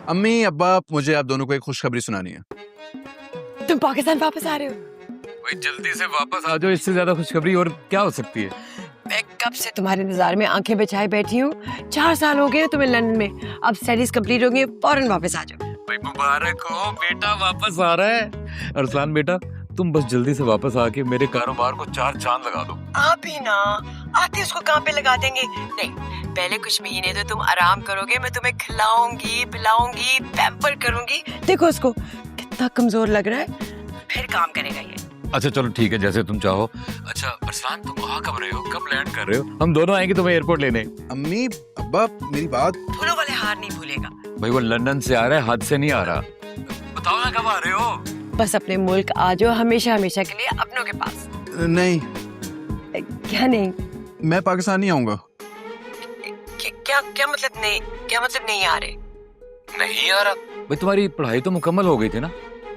अम्मी अब्बा, मुझे आप दोनों को एक खुशखबरी सुनानी है। तुम पाकिस्तान वापस आ रहे हो? भाई जल्दी से वापस आ जाओ, इससे ज्यादा खुशखबरी और क्या हो सकती है। मैं कब से तुम्हारे इंतजार में आंखें बिछाए बैठी हूँ। 4 साल हो गए तुम्हें लंदन में, अब स्टडीज कंप्लीट होंगी, फौरन वापस आ जाओ। भाई मुबारक हो, बेटा वापस आ रहा है। अरसलान बेटा, तुम बस जल्दी से वापस आके मेरे कारोबार को 4 चांद लगा दो। आप ही ना आते उसको कहाँ पे लगा देंगे। नहीं, पहले कुछ महीने तो तुम आराम करोगे, मैं तुम्हें खिलाऊंगी पिलाऊंगी पैम्पर करूंगी। देखो उसको कितना कमजोर लग रहा है, फिर काम करेगा ये। अच्छा चलो ठीक है, जैसे तुम चाहो। अच्छा अरसलान, तुम वहाँ कब रहे हो, कब लैंड कर रहे हो? हम दोनों आएंगे तुम्हें एयरपोर्ट लेने। अम्मी अब्बा, मेरी बात। फूलों वाले हार नहीं भूलेगा। भाई वो लंदन से आ रहा है, हाथ से नहीं आ रहा। बताओ ना कब आ रहे हो? बस अपने मुल्क आ जाओ, हमेशा हमेशा के लिए अपनों के पास। नहीं, क्या नहीं? मैं पाकिस्तान नहीं आऊंगा। क्या मतलब नहीं? क्या मतलब नहीं आ रहे? नहीं आ रहा? भाई तुम्हारी पढ़ाई तो मुकम्मल हो गई थी ना,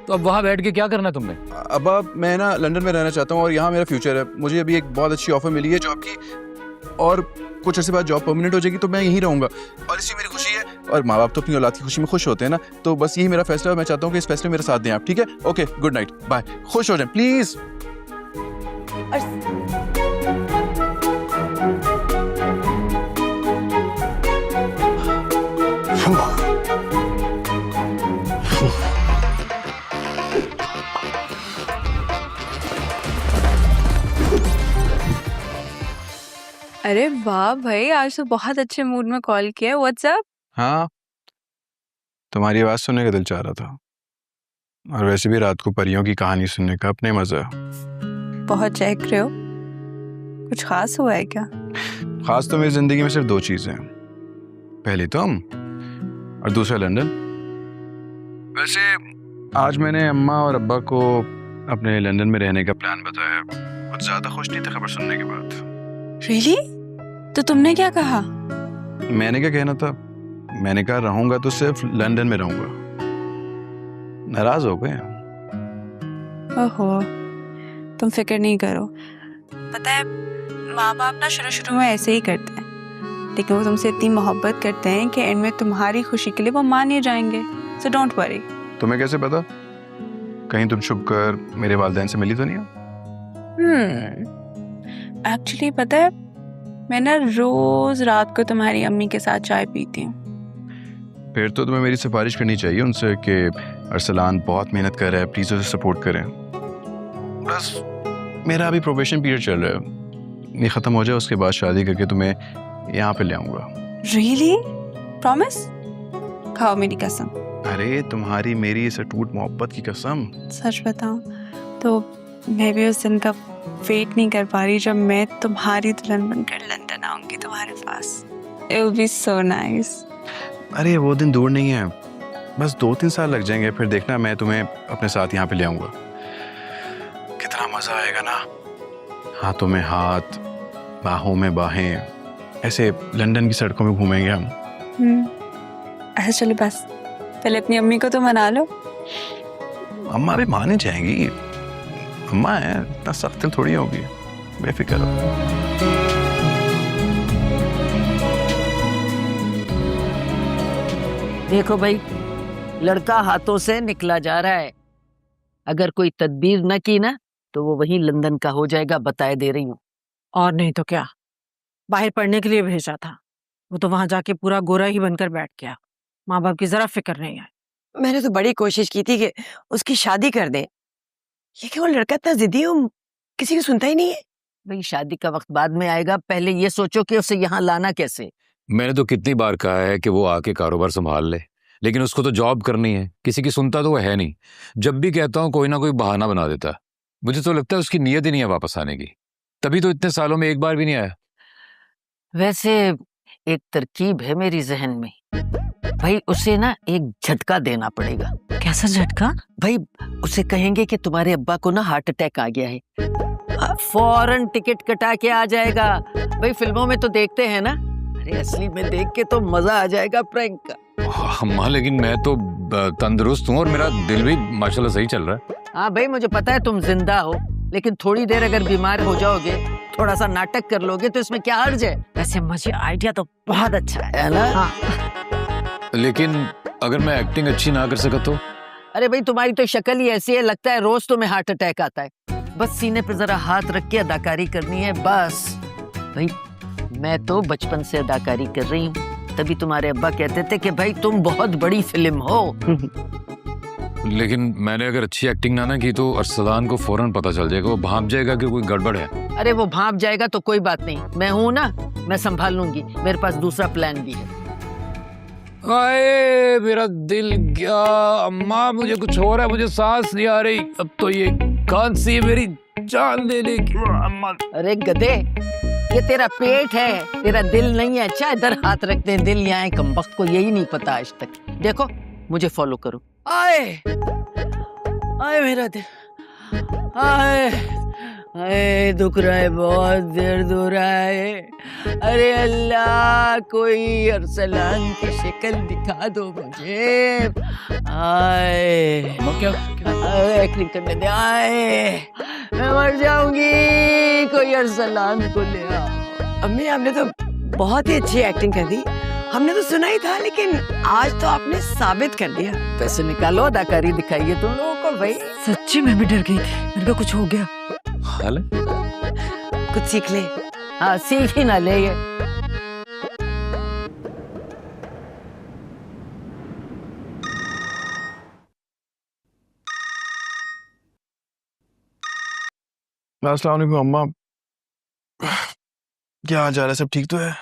तो अब वहाँ बैठ के क्या करना तुमने? अब्बा, मैं ना लंदन में रहना चाहता हूँ और यहाँ मेरा फ्यूचर है। मुझे अभी एक बहुत अच्छी ऑफर मिली है जॉब की, और कुछ अर्से बाद जॉब परमानेंट हो जाएगी तो मैं यहीं रहूंगा, और इसी मेरी खुशी है। और माँ बाप तो अपनी औलाद की खुशी में खुश होते हैं ना, तो बस यही मेरा फैसला है। मैं चाहता हूँ कि इस फैसले में मेरा साथ दें आप, ठीक है? ओके, गुड नाइट, बाय, खुश हो जाएं प्लीज। अरे वाह भाई, आज तो बहुत अच्छे मूड में कॉल किया। व्हाट्सअप? हाँ, तुम्हारी आवाज सुनने का दिल चाह रहा था, और वैसे भी रात को परियों की कहानी सुनने का अपने मजा है। बहुत चहक रहे हो, कुछ खास हुआ है क्या? खास तो मेरी जिंदगी में सिर्फ 2 चीजें हैं, पहली तुम और दूसरा लंदन। वैसे आज मैंने अम्मा और अब्बा को अपने लंदन में रहने का प्लान बताया। कुछ ज्यादा खुश नहीं थे खबर सुनने के बाद। रियली? तो तुमने क्या कहा? मैंने क्या कहना था, मैंने कहा रहूंगा तो सिर्फ लंदन में रहूंगा। नाराज हो गए। ओहो, तुम फिक्र नहीं करो। पता है, माँ बाप ना शुरू में ऐसे ही करते हैं, लेकिन वो तुमसे इतनी मोहब्बत करते हैं कि एंड में तुम्हारी खुशी के लिए वो मान ही जाएंगे। So don't worry. तुम्हें कैसे पता? कहीं तुम छुप कर मेरे वालिदैन से मिली तो नहीं हो? एक्चुअली पता है, मैं ना रोज रात को तुम्हारी अम्मी के साथ चाय पीती हूँ। फिर तो तुम्हें मेरी सिफारिश करनी चाहिए उनसे कि अरसलान बहुत मेहनत कर रहा है, प्लीज उसे सपोर्ट करें। बस मेरा अभी प्रोबेशन पीरियड चल रहा है, ये खत्म हो जाए उसके बाद शादी करके तुम्हें यहाँ पे ले आऊंगा। रियली? प्रॉमिस? खाओ मेरी कसम। अरे तुम्हारी मेरी इस अटूट मोहब्बत की कसम। सच बताऊं तो मैं भी उस दिन का वेट नहीं कर पा रही जब मैं तुम्हारी दुल्हन बनकर लंदन आऊंगी तुम्हारे पास। It will be so nice. अरे वो दिन दूर नहीं है, बस 2-3 साल लग जाएंगे, फिर देखना मैं तुम्हें अपने साथ यहाँ पे ले आऊंगा। कितना मजा आएगा ना, हाथों में हाथ, बाहों में बाहें, ऐसे लंदन की सड़कों में घूमेंगे हम। अच्छा चलो, बस पहले अपनी अम्मी को तो मना लो। अम्मा भी माने जाएंगी, अम्मा है, इतना सख्त दिल थोड़ी होगी, बेफिक्र हो। देखो भाई, लड़का हाथों से निकला जा रहा है। अगर कोई तदबीर न की ना तो वो वही लंदन का हो जाएगा, बताए दे रही हूँ। और नहीं तो क्या, बाहर पढ़ने के लिए भेजा था, वो तो वहां जाके पूरा गोरा ही बनकर बैठ गया। माँ बाप की जरा फिक्र नहीं है। मैंने तो बड़ी कोशिश की थी कि उसकी शादी कर दे, लेकिन वो लड़का इतना जिद्दी है, किसी की सुनता ही नहीं है। भाई शादी का वक्त बाद में आएगा, पहले ये सोचो कि उसे यहाँ लाना कैसे। मैंने तो कितनी बार कहा है कि वो आके कारोबार संभाल ले, लेकिन उसको तो जॉब करनी है, किसी की सुनता तो वो है नहीं। जब भी कहता हूँ कोई ना कोई बहाना बना देता है। मुझे तो लगता है उसकी नीयत ही नहीं है वापस आने की, तभी तो इतने सालों में एक बार भी नहीं आया। वैसे एक तरकीब है मेरी जहन में भाई, उसे ना एक झटका देना पड़ेगा। कैसा झटका? भाई उसे कहेंगे कि तुम्हारे अब्बा को ना हार्ट अटैक आ गया है, फौरन टिकट कटा के आ जाएगा। भाई फिल्मों में तो देखते हैं ना, अरे असली में देख के तो मजा आ जाएगा प्रैंक का। अम्मा लेकिन मैं तो तंदुरुस्त हूँ और मेरा दिल भी माशाल्लाह सही चल रहा है। हाँ भाई मुझे पता है तुम जिंदा हो, लेकिन थोड़ी देर अगर बीमार हो जाओगे, थोड़ा सा नाटक कर लोगे तो इसमें क्या हर्ज है? वैसे मुझे आइडिया तो बहुत अच्छा है ना? हाँ। लेकिन अगर मैं एक्टिंग अच्छी ना कर सका तो? अरे भाई तुम्हारी तो शक्ल ही ऐसी है, लगता है रोज तुम्हें हार्ट अटैक आता है। बस सीने पे जरा हाथ रख के अदाकारी करनी है बस। भाई मैं तो बचपन से अदाकारी कर रही हूँ, तभी तुम्हारे अब्बा कहते थे कि भाई तुम बहुत बड़ी फिल्म हो। लेकिन मैंने अगर अच्छी एक्टिंग ना की तो अरसलान को फौरन पता चल जाएगा, वो भांप जाएगा कि कोई गड़बड़ है। अरे वो भांप जाएगा तो कोई बात नहीं, मैं हूं ना, मैं संभाल लूंगी, मेरे पास दूसरा प्लान भी है। आए मेरा दिल गया, अम्मा मुझे कुछ हो रहा है, मुझे सांस नहीं आ रही, अब तो ये खांसी है मेरी जान लेने की। अम्मा अरे गधे, ये तेरा पेट है, तेरा दिल नहीं है। अच्छा इधर हाथ रखते हैं, दिल यहाँ है, कमबख्त को यही नहीं पता आज तक। देखो मुझे फॉलो करो। आए आए मेरा दिल, आए आए, दुख रहा है, बहुत दर्द हो रहा है। अरे अल्लाह कोई अरसलान की शक्ल दिखा दो मुझे। आए क्या एक्टिंग करने दे, आए मैं मर जाऊंगी, कोई अरसलान को ले आओ। अम्मी आपने तो बहुत ही अच्छी एक्टिंग कर दी, हमने तो सुना ही था, लेकिन आज तो आपने साबित कर दिया। पैसे निकालो, अदाकारी दिखाइए तुम लोगों को भाई। सच्ची मैं भी डर गई थी, मेरे को कुछ हो गया। हाल है? कुछ सीख ले। हाँ सीख ही ना ले ये। अस्सलाम वालेकुम अम्मा, क्या हाल चाल है, सब ठीक तो है?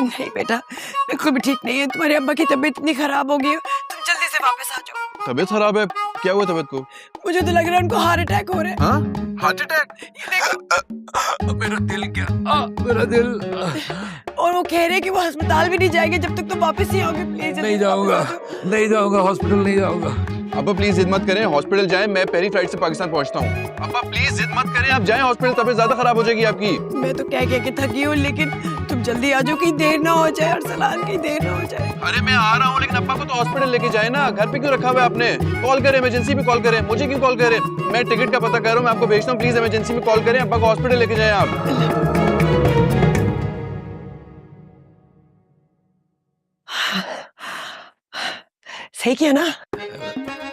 नहीं बेटा, बिल्कुल भी ठीक नहीं है, तुम्हारे अब्बा की तबीयत इतनी खराब हो गई है, तुम जल्दी से वापस आ जाओ। तबीयत खराब है? क्या हुआ तबीयत को? मुझे तो लग रहा है उनको हार्ट अटैक हो रहा है। हाँ हार्ट अटैक? ये देखो, मेरा दिल क्या, मेरा दिल। और वो कह रहे हैं कि वो अस्पताल भी नहीं जाएंगे जब तक तुम वापस ही आओगे। प्लीज नहीं जाऊंगा, नहीं जाऊंगा, हॉस्पिटल नहीं जाऊंगा। अब्बा प्लीज जिद मत करें, हॉस्पिटल जाएं, मैं पहली फ्लाइट से पाकिस्तान पहुंचता हूँ। अब्बा प्लीज जिद मत करें, आप जाएं हॉस्पिटल, तबीयत ज्यादा खराब हो जाएगी आपकी। मैं तो कह के थकी हूँ, लेकिन तुम जल्दी आ जाओ, कहीं देर ना हो जाए, अरसलान कहीं देर ना हो जाए। अरे मैं आ रहा हूँ, लेकिन अब्बा को तो हॉस्पिटल लेके जाए ना, घर पे क्यों रखा हुआ है आपने? कॉल करें, इमरजेंसी पे कॉल करें, मुझे क्यों कॉल करें? मैं टिकट का पता कर रहा हूँ, मैं आपको भेजता हूँ, प्लीज इमरजेंसी में कॉल करें, अब्बा को हॉस्पिटल लेके जाएं आप। सही किया ना?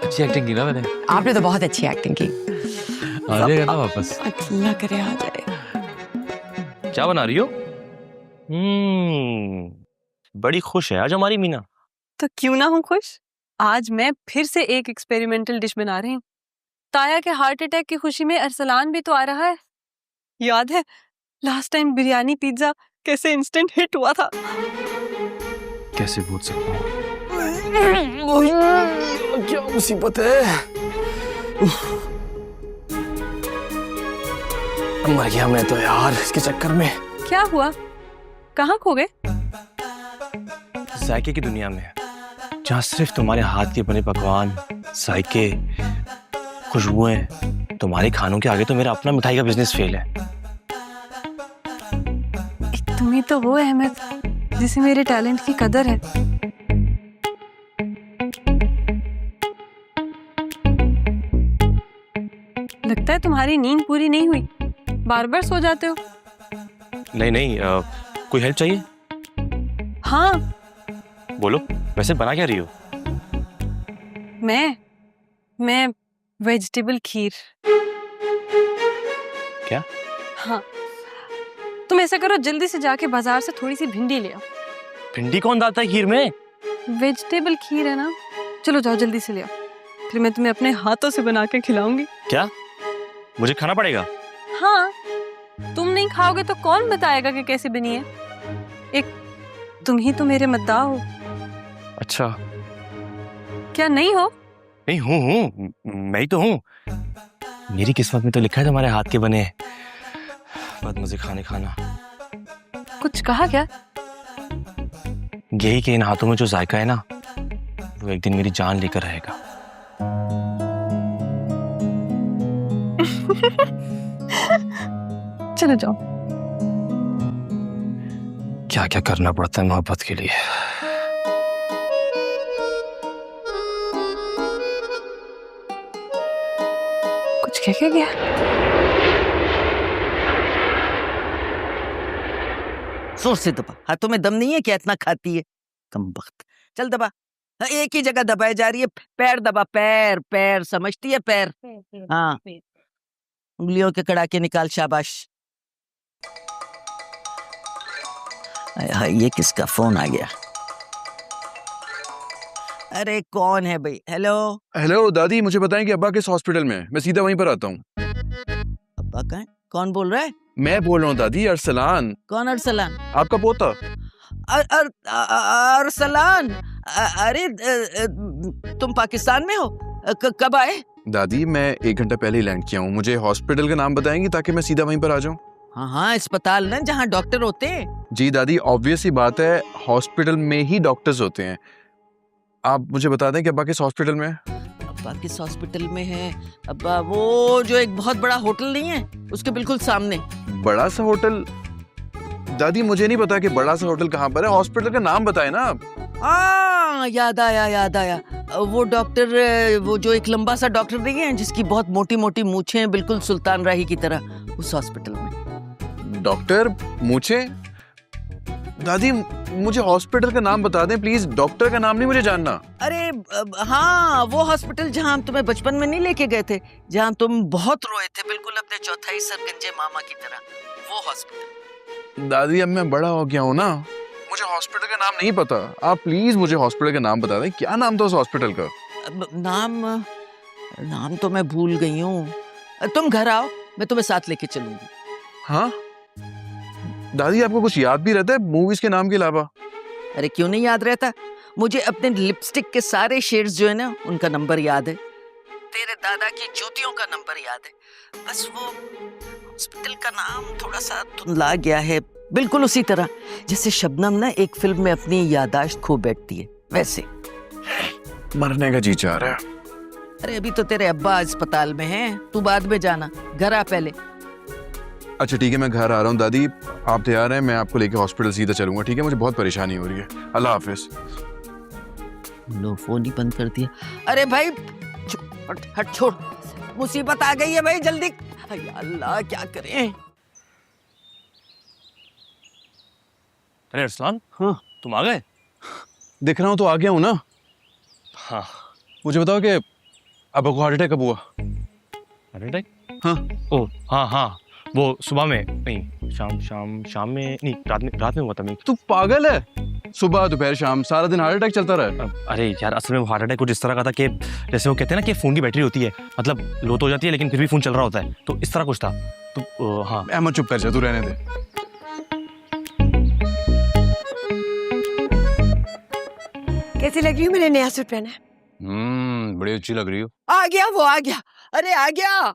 अच्छी एक्टिंग की ना मैंने। आपने तो बहुत अच्छी एक्टिंग की। आ जाएगा ना वापस? अल्लाह करे आ जाए। क्या बना रही हो? बड़ी खुश है आज हमारी मीना। तो क्यों ना हूँ खुश? आज मैं फिर से एक एक्सपेरिमेंटल डिश बना रही हूँ। ताया के हार्ट अटैक की खुशी में अरसलान भी तो आ रहा है। याद है लास्ट टाइम बिरयानी पिज्जा कैसे इंस्टेंट हिट हुआ था? कैसे भूल सकता हूँ? क्या मुसीबत है, मर गया मैं तो यार इसके चक्कर में। क्या हुआ, कहाँ खो गए? जायके की दुनिया में, जहाँ सिर्फ तुम्हारे हाथ के बने पकवान, जायके, खुशबुएं, तुम्हारे खानों के आगे तो मेरा अपना मिठाई का बिजनेस फेल है। तुम ही तो वो अहमद जिसे मेरे टैलेंट की कदर है। लगता है तुम्हारी नींद पूरी नहीं हुई, बार बार सो जाते हो। नहीं नहीं, कोई हेल्प चाहिए? हाँ बोलो, वैसे बना क्या रही हो? मैं वेजिटेबल खीर। क्या? हाँ, तुम ऐसा करो, जल्दी से जाके बाजार से थोड़ी सी भिंडी ले आओ। भिंडी कौन डालता है खीर में? वेजिटेबल खीर है ना, चलो जाओ जल्दी से ले आओ, फिर मैं तुम्हें अपने हाथों से बना के खिलाऊंगी। क्या मुझे खाना पड़ेगा? हाँ, तुम नहीं खाओगे तो कौन बताएगा कि कैसे बनी है? एक तुम ही तो मेरे मद्दाह हो। अच्छा, क्या नहीं हो? नहीं हूँ, मैं ही तो हूँ। मेरी किस्मत में तो लिखा है तुम्हारे हाथ के बने बहुत मजे खाने खाना। कुछ कहा क्या? यही कि इन हाथों में जो जायका है ना, वो एक दिन मेरी जान लेकर रहेगा। चलो जाओ। क्या क्या करना पड़ता है मोहब्बत के लिए। कुछ कह गया? सोच से दबा, हाथों में दम नहीं है क्या इतना खाती है, कमबख्त। चल दबा, एक ही जगह दबाई जा रही है। पैर दबा, पैर पैर, समझती है पैर? हाँ, उंगलियों के कड़ाके निकाल, शाबाश। ये किसका फोन आ गया? अरे कौन है भाई? हेलो। हेलो दादी, मुझे बताएं कि अब्बा किस हॉस्पिटल में है? मैं सीधा वहीं पर आता हूँ। अब्बा कहाँ है? कौन बोल रहा है? मैं बोल रहा हूँ दादी, अरसलान। कौन अरसलान? आपका पोता। अरसलान, अरे तुम पाकिस्तान में हो? कब आए? दादी मैं 1 घंटा पहले ही लैंड किया हूँ। मुझे हॉस्पिटल का नाम बताएंगी ताकि मैं सीधा वहीं पर आ जाऊँ। हाँ हाँ, अस्पताल ना जहाँ डॉक्टर होते हैं। जी दादी, ऑब्वियस ही बात है, हॉस्पिटल में ही डॉक्टर्स होते हैं। आप मुझे बता दें कि अब्बा किस हॉस्पिटल में है? अब्बा किस हॉस्पिटल में है? अब्बा वो जो एक बहुत बड़ा होटल नहीं है, उसके बिल्कुल सामने। बड़ा सा होटल? दादी मुझे नहीं पता कि बड़ा सा होटल कहाँ पर है। हॉस्पिटल का नाम बताए ना आप। हाँ, याद आया याद आया। वो डॉक्टर, वो जो एक लंबा सा डॉक्टर नहीं है जिसकी बहुत मोटी मोटी मूछें हैं, बिल्कुल सुल्तान राही की तरह, उस हॉस्पिटल में। डॉक्टर मूछे? दादी मुझे हॉस्पिटल का नाम बता दें प्लीज, डॉक्टर का नाम नहीं मुझे जानना। अरे हाँ, वो हॉस्पिटल जहाँ हम तुम्हें बचपन में नहीं लेके गए थे, जहाँ तुम बहुत रोए थे, बिल्कुल अपने चौथाई सरगंजे मामा की तरह, वो हॉस्पिटल। दादी अब मैं बड़ा हो गया हूँ ना, मुझे हॉस्पिटल का नाम नहीं पता। आप प्लीज मुझे हॉस्पिटल का नाम बता दें। क्या नाम था उस हॉस्पिटल का? नाम तो मैं भूल गई हूँ। तुम घर आओ, मैं तुम्हें साथ लेके चलूंगी। हाँ दादी, आपको कुछ याद भी रहता है मूवीज के नाम के अलावा? अरे क्यों नहीं याद रहता, मुझे अपने लिपस्टिक के सारे शेड्स जो है ना, उनका नंबर याद है। तेरे दादा की जूतियों का नंबर याद है। बस वो हॉस्पिटल का नाम थोड़ा सा धुंधला गया है, बिल्कुल उसी तरह जैसे शबनम ना एक फिल्म में अपनी याददाश्त खो बैठती है, वैसे। मरने का जी चाह रहा है। अरे अभी तो तेरे अब्बा अस्पताल में हैं, तू बाद में जाना, घर आ पहले। अच्छा ठीक है, मैं घर आ रहा हूँ दादी, आप तैयार हैं? मैं आपको लेके हॉस्पिटल सीधा चलूंगा, ठीक है? मुझे बहुत परेशानी हो रही है। अल्लाह हाफिज। लो, फोन ही बंद कर दिया। अरे भाई हट छोड़, मुसीबत आ गई है भाई, जल्दी। अल्लाह क्या करें। अरे अरसलान, हाँ तुम आ गए? दिख रहा हूँ तो आ गया हूँ ना। हाँ। मुझे बताओ कि अब्बा को हार्ट अटैक कब हुआ? Heart attack? हाँ। ओ हाँ हाँ, वो सुबह में नहीं, शाम में नहीं, रात में हुआ था। मैं तू पागल है? सुबह दोपहर शाम सारा दिन हार्ट अटैक चलता रहा है? अरे यार, असल में वो हार्ट अटैक कुछ इस तरह का था कि जैसे वो कहते हैं ना कि फोन की बैटरी होती है, मतलब लो तो हो जाती है लेकिन फिर भी फोन चल रहा होता है, तो इस तरह कुछ था। तो हाँ। अहमद चुप कर जा, तू रहने दे। कैसी लग रही हूँ मैंने नया सूट पहना है? बड़ी अच्छी लग रही हो। आ गया, वो आ गया। अरे आ गया।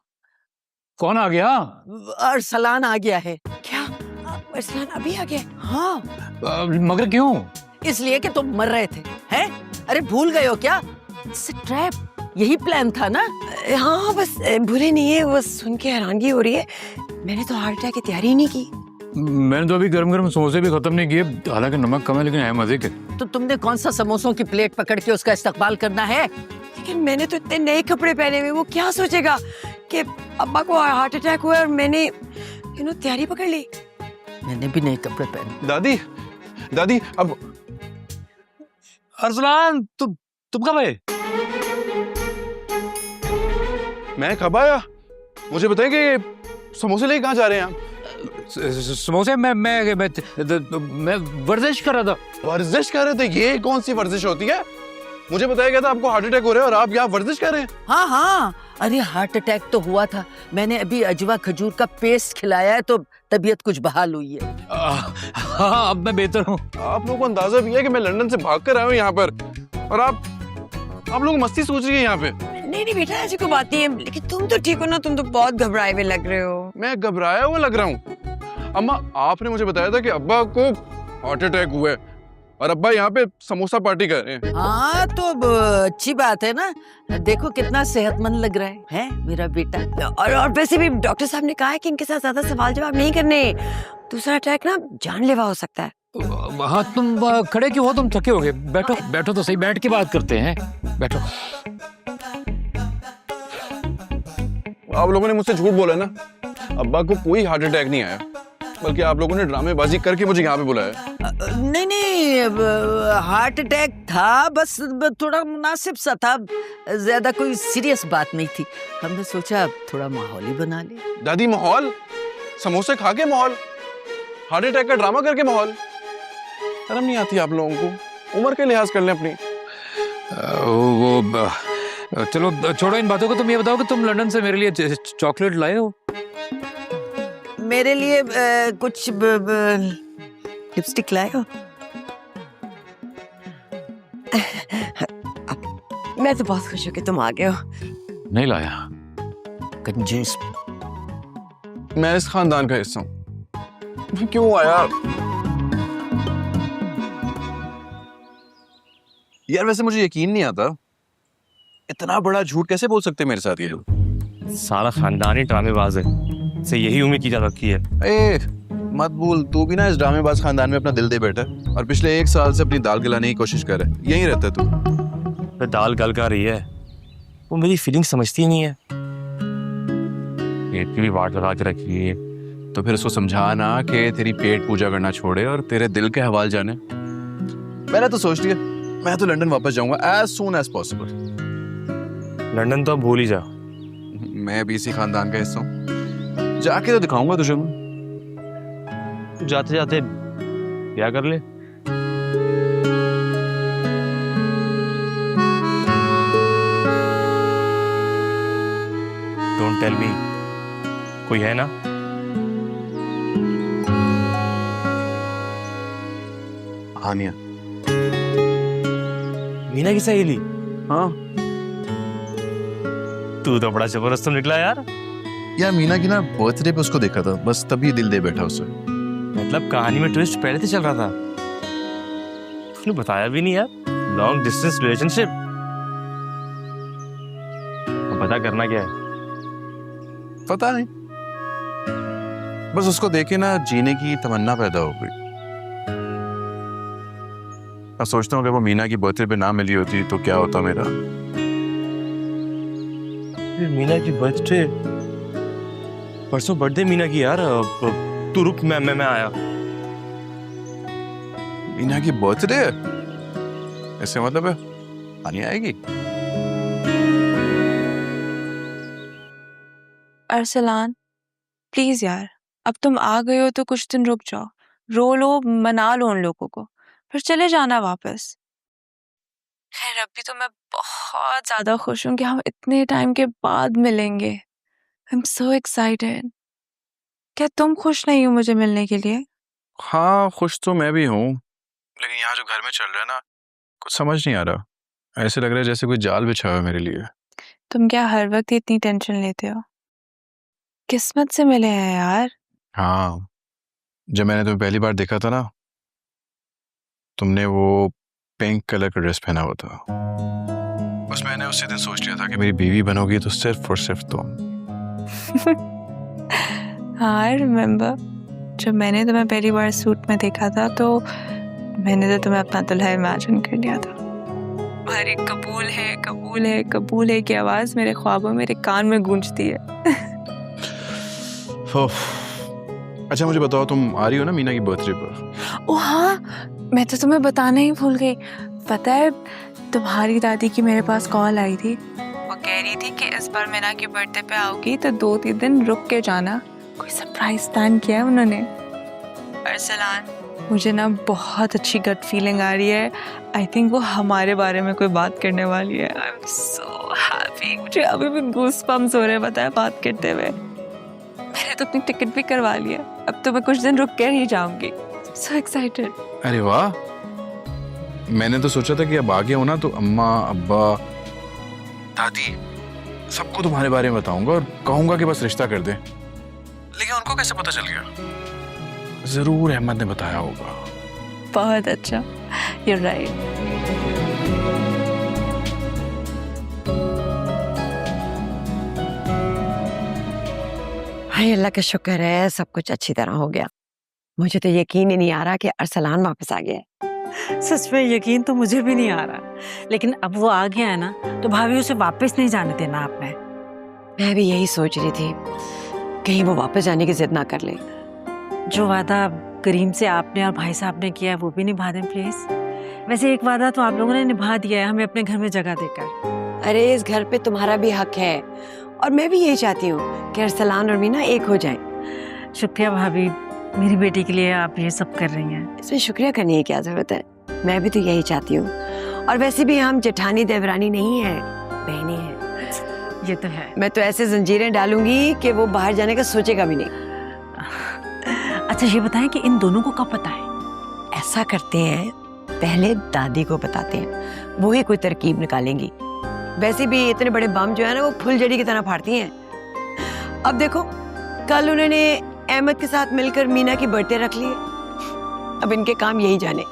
कौन आ गया? अरसलान आ गया है। क्या अरसलान अभी आ गया? हाँ, मगर क्यों? इसलिए कि तुम मर रहे थे, हैं? अरे भूल गए हो क्या? ट्रैप, यही प्लान था ना? हाँ बस भूले नहीं है, वो सुन के हैरानगी हो रही है। मैंने तो हार्ट अटैक की तैयारी ही नहीं की। मैंने तो अभी गरम गरम समोसे भी खत्म नहीं किए, हालांकि नमक कम है लेकिन है मजे के। तो तुमने कौन सा समोसों की प्लेट पकड़ के उसका इस्तकबाल करना है? लेकिन मैंने तो इतने नए कपड़े पहने हुए, वो क्या सोचेगा कि अब्बा को हार्ट अटैक हुआ और मैंने तैयारी पकड़ ली। मैंने भी नए कपड़े पहने। दादी अब अरसलान, तुम कब आए? मैं कब आया? मुझे बताएं कि समोसे लेके कहाँ जा रहे हैं आप? समोसे मैं वर्जिश कर रहा था। वर्जिश कर रहे थे? ये कौन सी वर्जिश होती है? मुझे बताया गया था आपको हार्ट अटैक हो रहा है और आप यहाँ वर्जिश कर रहे हैं? हाँ हाँ, अरे हार्ट अटैक तो हुआ था, मैंने अभी अजवा खजूर का पेस्ट खिलाया है तो तबीयत कुछ बहाल हुई है। हाँ, अब मैं बेहतर हूँ। आप लोगों को अंदाजा भी है कि मैं लंदन से भाग कर आया हूँ यहाँ पर, और आप लोग मस्ती सोच रही है यहाँ पे। नहीं बेटा, ऐसी कोई बात नहीं है, लेकिन तुम तो ठीक हो ना? तुम तो बहुत घबराए हुए लग रहे हो। मैं घबराया हुआ लग रहा हूँ? अम्मा, आपने मुझे बताया था कि अब्बा को हार्ट अटैक हुआ है और अब्बा यहाँ पे समोसा पार्टी कर रहे हैं। हाँ तो अच्छी बात है ना, देखो कितना सेहतमंद लग रहा है मेरा बेटा। और वैसे भी डॉक्टर साहब ने कहा है कि इनके साथ ज्यादा सवाल जवाब नहीं करने, दूसरा अटैक ना जानलेवा हो सकता है। हाँ, तुम खड़े क्यों हो? तुम थके होगे, बैठो तो सही, बैठ के बात करते हैं, बैठो। आप लोगों ने मुझसे झूठ बोला ना, अब्बा को कोई हार्ट अटैक नहीं आया। बल्कि आप लोगों ने ड्रामेबाजी करके मुझे यहाँ पे बुलाया। नहीं नहीं, हार्ट अटैक था, बस थोड़ा मुनासिब सा था, ज्यादा कोई सीरियस बात नहीं थी। हमने सोचा थोड़ा माहौल ही बना ले। दादी माहौल? समोसे खा के माहौल? हार्ट अटैक का ड्रामा करके माहौल? शर्म नहीं आती आप लोगों को? उम्र के लिहाज कर लें अपनी। चलो छोड़ो इन बातों को, तुम ये बताओ कि तुम लंदन से मेरे लिए चॉकलेट लाए हो? मेरे लिए कुछ लिपस्टिक लाए हो? मैं तो बहुत खुश हूँ कि तुम आ गए हो। नहीं लाया। कंजूस। मैं इस खानदान का हिस्सा हूँ, मैं क्यों आया? यार वैसे मुझे यकीन नहीं आता, इतना बड़ा झूठ कैसे बोल सकते हैं मेरे साथ ये लोग? सारा खानदान ही ड्रामेबाज है, से यही उम्मीद की जा रखी है। ए मत बोल, तू भी ना इस ड्रामेबाज खानदान में अपना दिल दे बैठा है और पिछले 1 साल से अपनी दाल गलाने की कोशिश कर रहा है। यहीं रहता है तू। तो दाल गल का रही है, वो मेरी फीलिंग समझती ही नहीं है। पेट की भी वाट लगा के रखी है। तो फिर उसको समझा ना कि तेरी पेट पूजा करना छोड़े और तेरे दिल के हवाल जाने। मैंने तो सोच लिया, मैं तो लंदन वापस जाऊंगा as soon as possible। London तो अब भूल ही जा। मैं भी इसी खानदान का हिस्सा हूँ, जाके तो दिखाऊंगा तुझे मैं। जाते जाते क्या कर ले। डोंट टेल मी, कोई है ना? हानिया। मीना की सहेली? हाँ तू तो बड़ा जबरदस्त निकला यार। यार मीना की ना बर्थडे पे उसको देखा था, बस तभी दिल दे बैठा उसे। मतलब कहानी में ट्विस्ट पहले से चल रहा था, तूने बताया भी नहीं यार। लॉन्ग डिस्टेंस रिलेशनशिप, पता करना क्या है? पता नहीं, बस उसको देखे ना जीने की तमन्ना पैदा हो गई। मैं सोचता हूँ कि वो मीना की बर्थडे पे ना मिली होती तो क्या होता मेरा। मीना की बर्थडे? परसों बर्थडे मीना की यार। तू रुक, मैं आया। मीना की बर्थडे है? ऐसे मतलब है हानिया आएगी? अरसलान प्लीज यार, अब तुम आ गए हो तो कुछ दिन रुक जाओ, रो लो, मना लो उन लोगों को, फिर चले जाना वापस। खैर अभी तो मैं बहुत ज्यादा खुश हूँ कि हम इतने टाइम के बाद मिलेंगे। I am so excited. क्या तुम खुश नहीं हो मुझे मिलने के लिए? हाँ खुश तो मैं भी हूँ, लेकिन यहाँ जो घर में चल रहा है ना कुछ समझ नहीं आ रहा। ऐसे लग रहा है जैसे कोई जाल बिछा है मेरे लिए। तुम क्या हर वक्त इतनी टेंशन लेते हो? किस्मत से मिले हैं यार। हाँ, जब मैंने तुम्हें पहली बार देखा था ना, तुमने वो पिंक कलर का ड्रेस पहना हुआ था। बस मैंने उसी दिन सोच लिया था कि मेरी बीवी बनोगी तो सिर्फ और सिर्फ तुम। हाँ रिमेम्बर, जब मैंने तुम्हें पहली बार सूट में देखा था तो मैंने तो तुम्हें अपना दुल्हा इमेजिन कर लिया था। हमारी कबूल है कबूल है कबूल है की आवाज मेरे ख्वाबों मेरे कान में गूंजती है। अच्छा मुझे बताओ, तुम आ रही हो ना मीना की बर्थडे पर? ओ हाँ, मैं तो तुम्हें बताना ही भूल गई। पता है तुम्हारी दादी की मेरे पास कॉल आई थी, वो कह रही थी कि इस बार मीना की बर्थडे पे आओगी तो 2-3 दिन रुक के जाना, कोई सरप्राइज प्लान किया है उन्होंने। अरसलान मुझे ना बहुत अच्छी गट फीलिंग आ रही है, आई थिंक वो हमारे बारे में कोई बात करने वाली है। आई एम सो हैप्पी, मुझे अभी भी गूस बम्स हो रहे हैं पता है बात करते हुए। मैंने तो अपनी टिकट भी करवा लिया, अब तो मैं कुछ दिन रुक कर ही जाऊंगी। So excited. अरे वाह, मैंने तो सोचा था कि अब आ गया हो ना तो अम्मा अब्बा दादी सबको तुम्हारे बारे में बताऊंगा और कहूंगा कि बस रिश्ता कर दे, लेकिन उनको कैसे पता चल गया? जरूर अहमद ने बताया होगा। बहुत अच्छा, you're right। हाय अल्लाह का शुक्र है सब कुछ अच्छी तरह हो गया। मुझे तो यकीन ही नहीं आ रहा कि अरसलान वापस आ गया है। सच में यकीन तो मुझे भी नहीं आ रहा, लेकिन अब वो आ गया है ना तो भाभी उसे वापस नहीं जाने देना आपने। मैं भी यही सोच रही थी, कहीं वो वापस जाने की जिद ना कर ले। जो वादा करीम से आपने और भाई साहब ने किया है वो भी निभा दें प्लीज। वैसे एक वादा तो आप लोगों ने निभा दिया है हमें अपने घर में जगह देकर। अरे इस घर पे तुम्हारा भी हक है और मैं भी यही चाहती हूँ कि अरसलान और मीना एक हो जाएं। शुक्रिया भाभी, मेरी बेटी के लिए आप ये सब कर रही हैं। इसमें शुक्रिया करने की क्या जरूरत है, मैं भी तो यही चाहती हूँ। और वैसे भी हम जेठानी देवरानी नहीं है, बहनें हैं। ये तो है। मैं तो ऐसे जंजीरें डालूंगी कि वो बाहर जाने का सोचेगा भी नहीं। अच्छा ये बताएं कि इन दोनों को कब पता है? ऐसा करते हैं, पहले दादी को बताते हैं, वो ही कोई तरकीब निकालेंगी। वैसे भी इतने बड़े बम जो है ना वो फुलझड़ी की तरह फाड़ती हैं। अब देखो कल उन्होंने अहमद के साथ मिलकर मीना की बर्थडे रख ली है, अब इनके काम यही जाने।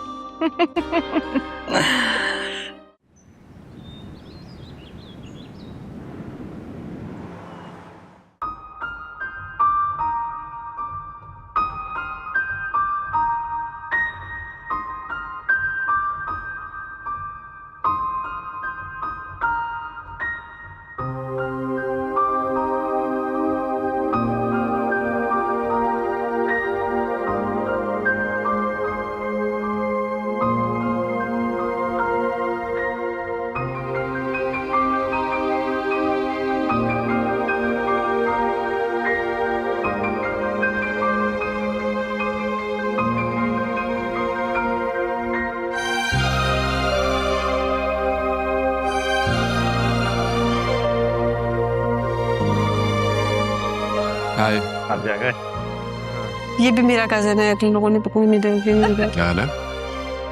हाय, आप जाएगा। ये भी मेरा कजन है, तुम लोगों ने तो कोई नहीं देखा। क्या हाल है?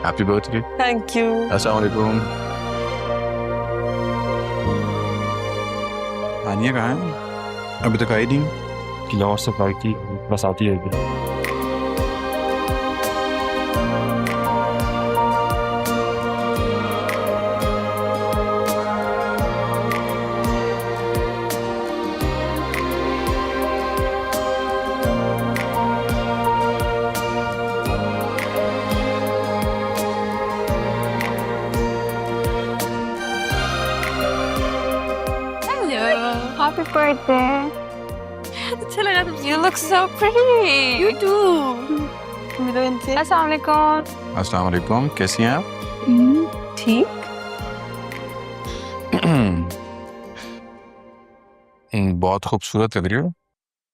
Happy birthday. Thank you. अस्सलाम वालेकुम। आनिया कहाँ है? अभी तक आई नहीं। लॉस सफाई की बस आती है। Happy birthday. अच्छा लगा तुम। You look so pretty. You too. अस्सलाम वालेकुम। अस्सलाम वालेकुम, कैसी हैं आप? ठीक। बहुत खूबसूरत लग रही हो,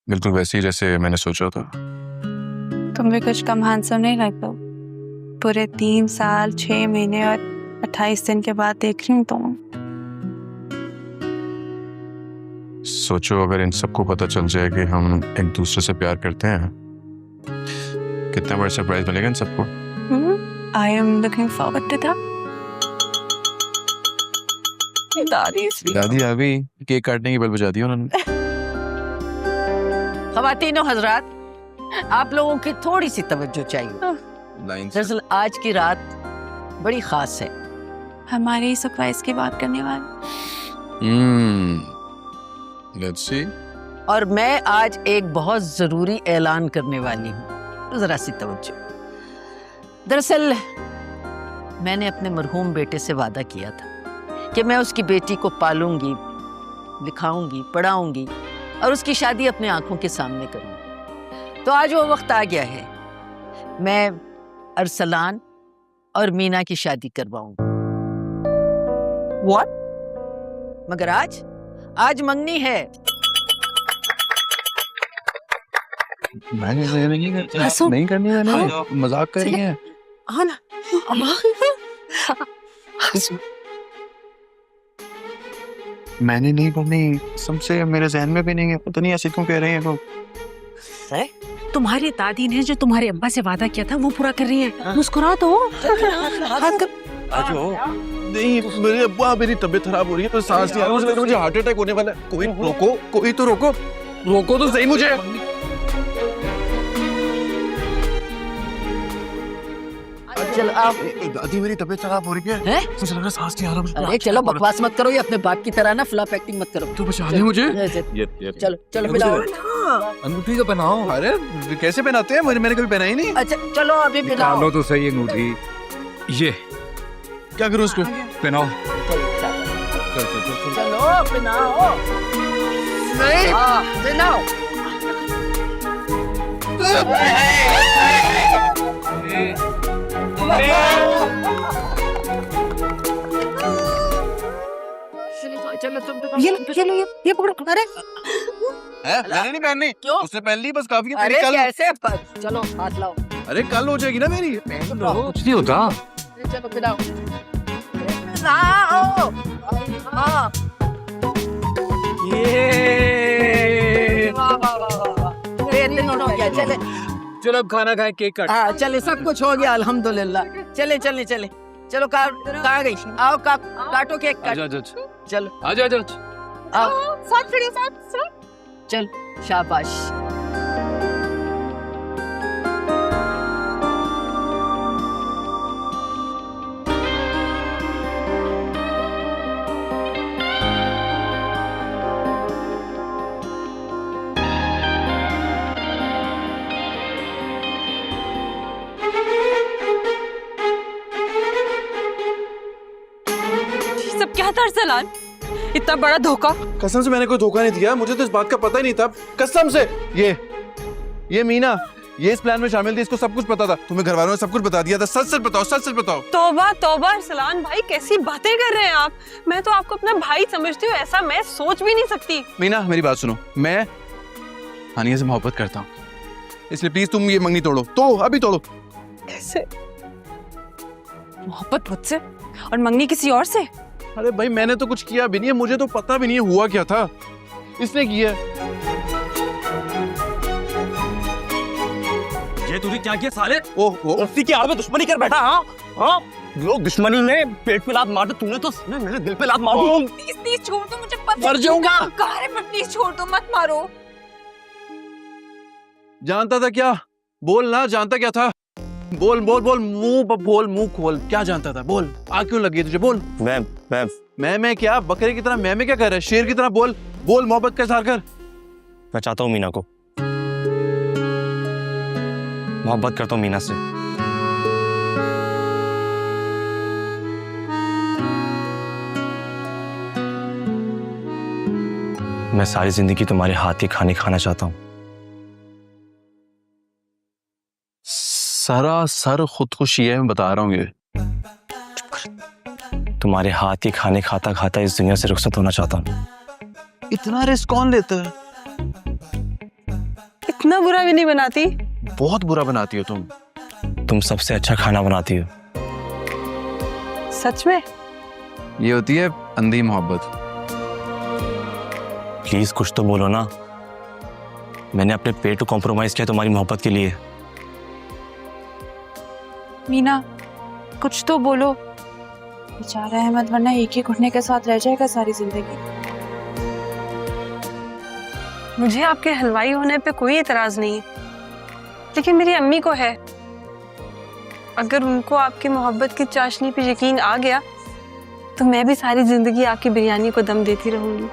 बिल्कुल वैसे ही जैसे मैंने सोचा था। तुम भी कुछ कम हैंडसम नहीं लगते हो। पूरे 3 साल 6 महीने और 28 दिन के बाद देख रही हूँ तुम। सोचो अगर इन सबको पता चल जाए कि हम एक दूसरे से प्यार करते हैं, कितना बड़ा सरप्राइज मिलेगा इन सबको। I am looking forward to that. दादी आ गई, केक काटने की बेल बजा दी उन्होंने। ख़वातीनो हजरात, आप लोगों की थोड़ी सी तवज्जो चाहिए। दरअसल आज की रात बड़ी खास है। हमारी सरप्राइज की बात करने वाले। Let's see. और मैं आज एक बहुत जरूरी ऐलान करने वाली हूँ, जरा सी तवज्जो। दरअसल मैंने अपने मरहूम बेटे से वादा किया था कि मैं उसकी बेटी को पालूंगी, लिखाऊंगी, पढ़ाऊंगी और उसकी शादी अपने आंखों के सामने करूंगी। तो आज वो वक्त आ गया है, मैं अरसलान और मीना की शादी करवाऊंगी। What? मगर आज मंगनी है। मैंने नहीं करनी, मैंने मजाक कर रही हैं। हाँ ना, मैंने नहीं करनी, सबसे मेरे जहन में भी नहीं है, पता नहीं ऐसे क्यों कह रहे हैं वो। तुम्हारी दादी ने जो तुम्हारे अब्बा से वादा किया था वो पूरा कर रही है। मुस्कुरा तो। नहीं, मेरे अब्बा, मेरी तबीयत खराब हो रही है, तो सांस नहीं आ रहा, मुझे लग रहा है मुझे हार्ट अटैक होने वाला है। कोई रोको, कोई तो रोको, रोको तो सही मुझे। चलो आप। दादी मेरी तबीयत खराब हो रही है, मुझे लग रहा है सांस नहीं आ रहा मुझे। अरे चलो बकवास मत करो, ये अपने बाप की तरह ना फ्लॉप एक्टिंग मत करो। तो बचा ले मुझे। चलो चलो पिलाओ। अंगूठी तो पहनाओ। अरे कैसे पहनाते हैं, मैंने कभी पहना ही नहीं। अच्छा चलो अभी पिलाओ। लो तो सही अंगूठी। ये क्या करूँ उसको? पहनाओ। चलो पिलाओ। नहीं पिलाओ। ये पकड़ो। अरे मैंने नहीं पहननी। क्यों? उसने पहन ली, बस काफी है। अरे मेरी कल, कैसे चलो हाथ लाओ। अरे कल हो जाएगी ना मेरी। कुछ नहीं होता। चलो पिलाओ। लाओ। हाँ। ये वाह वाह वाह वाह। ये दिन हो गया। चले चलो अब खाना खाए, केक काट। हाँ चले, सब कुछ हो गया अल्हम्दुलिल्लाह। चले चले चले चलो। कहाँ गई? आओ काटो केक आजा काटो। आजा चलो आजा आजा। आओ। चल शाबाश। सब क्या था अरसलान? इतना बड़ा धोखा। कसम से मैंने कोई धोखा नहीं दिया, मुझे तो इस बात का पता ही नहीं था, कसम से। ये मीना, ये इस प्लान में शामिल थी, इसको सब कुछ पता था। तुम्हें घर वालों ने सब कुछ बता दिया था। सच सच बताओ, सच सच बताओ। तौबा तौबा अरसलान भाई, कैसी बातें कर रहे हैं आप? मैं तो आपको अपना भाई समझती हूँ, ऐसा मैं सोच भी नहीं सकती। मीना मेरी बात सुनो, मैं हानिया से मोहब्बत करता हूँ, इसलिए प्लीज तुम ये मंगनी तोड़ो। तो अभी तोड़ो। कैसे? मोहब्बत मुझसे और मंगनी किसी और से? अरे भाई मैंने तो कुछ किया भी नहीं है, मुझे तो पता भी नहीं है हुआ क्या था। इसने किया। ये तूने क्या किया साले? ओह उसी की आड़ में दुश्मनी कर बैठा। हाँ हाँ, लोग दुश्मनी में पेट पे लात मारते, तूने तो मेरे दिल पे लात मार दी। प्लीज प्लीज छोड़ दो मुझे, पता मर जाऊंगा। प्लीज छोड़ दो, मत मारो। जानता था क्या? बोल ना, जानता क्या था? बोल बोल बोल, बोल मुंह खोल। क्या जानता था? बोल। आग क्यों लगी तुझे? बोल। मैं क्या बकरे की तरह मैं क्या कर रहा है? शेर की तरह बोल। बोल, मोहब्बत का इजहार कर। मैं चाहता हूँ मीना को, मोहब्बत करता हूँ मीना से। मैं सारी जिंदगी तुम्हारे हाथ के खाने खाना चाहता हूँ। सरासर खुदकुशी है, मैं बता रहा हूँ। ये तुम्हारे हाथ के खाने खाता खाता इस दुनिया से रुखसत होना चाहता हूँ। इतना रिस्क कौन लेता है? इतना बुरा भी नहीं बनाती। बहुत बुरा बनाती हो तुम। तुम सबसे अच्छा खाना बनाती हो। सच में? ये होती है अंधी मोहब्बत। प्लीज कुछ तो बोलो ना। मैंने अपने पेट को कॉम्प्रोमाइज किया तुम्हारी मोहब्बत के लिए। मीना कुछ तो बोलो। बेचारा अहमद वरना एक ही घुटने के साथ रह जाएगा सारी जिंदगी। मुझे आपके हलवाई होने पे कोई एतराज नहीं है, लेकिन मेरी अम्मी को है। अगर उनको आपकी मोहब्बत की चाशनी पे यकीन आ गया तो मैं भी सारी जिंदगी आपकी बिरयानी को दम देती रहूंगी।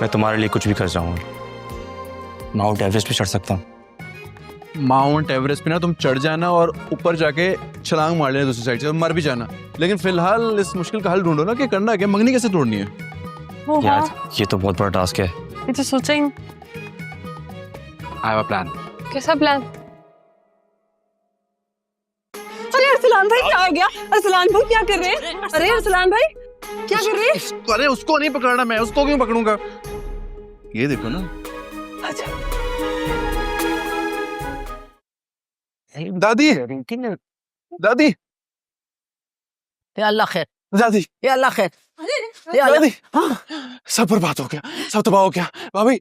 मैं तुम्हारे लिए कुछ भी कर जाऊंगा। माउंट एवरेस्ट पे चढ़ सकता हूँ। माउंट एवरेस्ट पे ना तुम चढ़ जाना और ऊपर जाके छलांग मार लेना दूसरी साइड से और मर भी जाना। लेकिन फिलहाल इस मुश्किल का हल ढूंढो ना कि करना क्या, मंगनी कैसे तोड़नी है। यार ये तो बहुत बड़ा टास्क है। ये तो सोचा ही। I have a plan. कैसा प्लान? अरे अरसलान भाई क्या हो गया? अरसलान भाई क्या कर रहे हैं? अरे अरसलान भाई क्या कर रहे हैं? अरे उसको नहीं पकड़ना, मैं उसको क्यों पकड़ूंगा? ये देखो ना। अच्छा दादी, दादी, या अल्लाह खैर, दादी, या अल्लाह खैर, या अल्लाह। दादी, सब बर्बाद हो गया, सब तबाह हो गया। भाभी,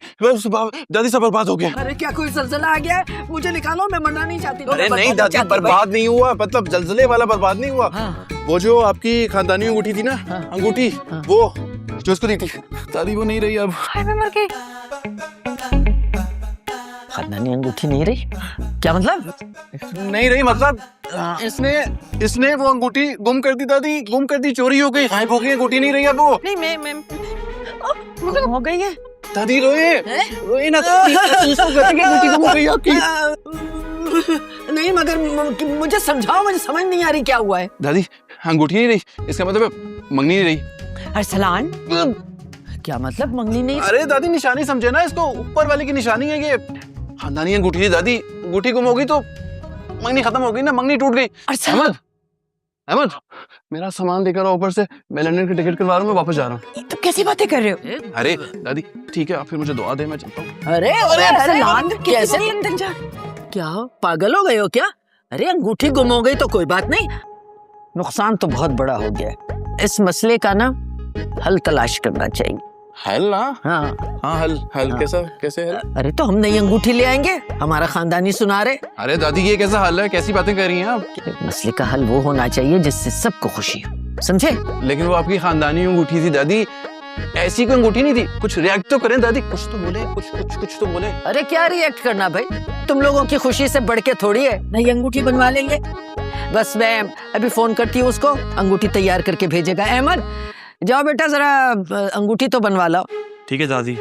दादी सब बर्बाद हो गया। अरे क्या कोई जलजला आ गया है? मुझे निकालो, मैं मरना नहीं चाहती। अरे नहीं दादी, बर्बाद नहीं हुआ, मतलब जलजले वाला बर्बाद नहीं हुआ। हाँ। वो जो आपकी खानदानी अंगूठी थी ना, हाँ। अंगूठी, हाँ। वो जो उसको दी थी, दादी वो नहीं रही अब। हाय मैं मर गई। खानदानी अंगूठी नहीं रही? क्या मतलब? नहीं रही मतलब इसने वो अंगूठी गुम कर दी दादी, गुम कर दी, चोरी हो गई, गायब हो गई, अंगूठी नहीं रही अब वो। नहीं मैं हो गई है दादी रोए ना, अंगूठी गुम हो गई आपकी। नहीं मगर मुझे समझाओ, मुझे समझ नहीं आ रही क्या हुआ है। दादी अंगूठी नहीं रही, इसका मतलब मंगनी नहीं रही। अरसलान क्या मतलब मंगनी नहीं? अरे दादी निशानी समझे ना इसको, ऊपर वाले की निशानी है ये। खानदानी अंगूठी थी दादी, अंगूठी गुम होगी तो मंगनी खत्म हो गई ना, मंगनी टूट गई। अहमद, अहमद, मेरा सामान देकर आओ ऊपर से, मैं लंदन की टिकट करवा रहा हूँ, मैं वापस जा रहा हूँ। तुम कैसी बातें कर रहे हो? अरे दादी ठीक है, आप फिर मुझे दुआ दे, मैं चलता हूँ। अरे कैसे लंदन जा? क्या पागल हो गए हो क्या? अरे अंगूठी गुम हो गई तो कोई बात नहीं, नुकसान तो बहुत बड़ा हो गया है। इस मसले का ना हल तलाश करना चाहिए। हल ना? हाँ हाँ हल हाँ। कैसे हल? अरे तो हम नई अंगूठी ले आएंगे, हमारा खानदानी सुनारे। अरे दादी ये कैसा हल है, कैसी बातें कर रही हैं आप? मसले का हल वो होना चाहिए जिससे सबको खुशी हो, समझे? लेकिन वो आपकी खानदानी अंगूठी थी दादी, ऐसी कोई अंगूठी नहीं थी। कुछ रिएक्ट तो करें दादी, कुछ तो बोले, कुछ तो बोले। अरे क्या रिएक्ट करना भाई, तुम लोगों की खुशी से बढ़ के थोड़ी है, नई अंगूठी बनवा लेंगे। बस मैं अभी फोन करती हूँ उसको, अंगूठी तैयार करके भेजेगा। अहमद जाओ बेटा, जरा अंगूठी तो बनवा लाओ। ठीक है दादी,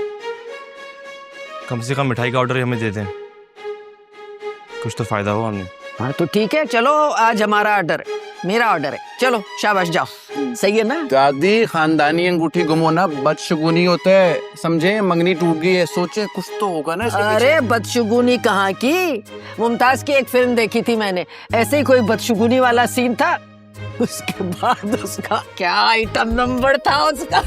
कम से कम मिठाई का ऑर्डर हमें दे दें, कुछ तो फायदा हो हमें। हाँ तो ठीक है, चलो आज हमारा ऑर्डर है, मेरा ऑर्डर है, चलो शाबाश जाओ। सही है ना दादी? खानदानी अंगूठी गुम होना बदशगुनी होता है, समझे? मंगनी टूट गई है, सोचे कुछ तो होगा ना इसके अरे बदशगुनी कहाँ की, मुमताज की एक फिल्म देखी थी मैंने, ऐसे ही कोई बदशगुनी वाला सीन था, उसके बाद उसका क्या आइटम नंबर था उसका।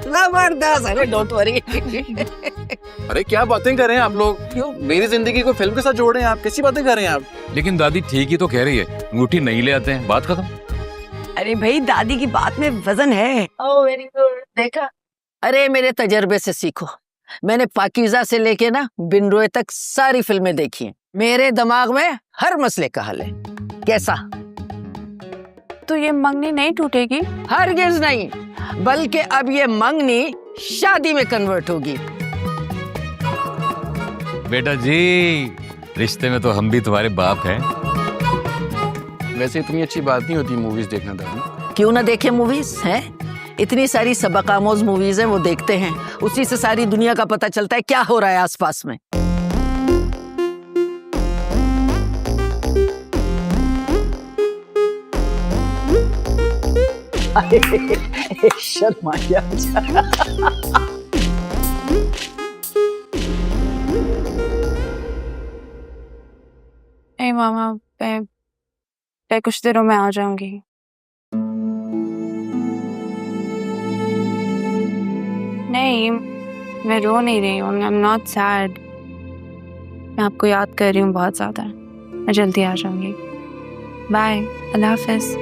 जबरदस्त। अरे डोंट वरी। अरे क्या बातें कर रहे हैं आप लोग? क्यों मेरी जिंदगी को फिल्म के साथ जोड़ रहे हैं आप? कैसी बातें कर रहे हैं आप? लेकिन दादी ठीक ही तो कह रही है, अंगूठी नहीं ले आते हैं, बात खत्म। अरे भाई दादी की बात में वजन है। ओह वेरी गुड, देखा? अरे मेरे तजर्बे से सीखो, मैंने पाकीज़ा से लेके ना बिन रोए तक सारी फिल्में देखी हैं, मेरे दिमाग में हर मसले का हल है। कैसा? तो ये मंगनी नहीं टूटेगी? हरगिज नहीं, बल्कि अब ये मंगनी शादी में कन्वर्ट होगी। बेटा जी, रिश्ते में तो हम भी तुम्हारे बाप हैं। वैसे इतनी अच्छी बात नहीं होती मूवीज देखना दादी। क्यों ना देखे मूवीज हैं, इतनी सारी सबक आमोज मूवीज हैं, वो देखते हैं, उसी से सारी दुनिया का पता चलता है क्या हो रहा है आसपास में। शर्म आ गया। ए मामा, मैं कुछ देरों में आ जाऊंगी। नहीं, मैं रो नहीं रही हूँ, आई एम नॉट सैड। मैं आपको याद कर रही हूँ बहुत ज़्यादा। मैं जल्दी आ जाऊंगी। बाय, अल्लाह हाफिज़।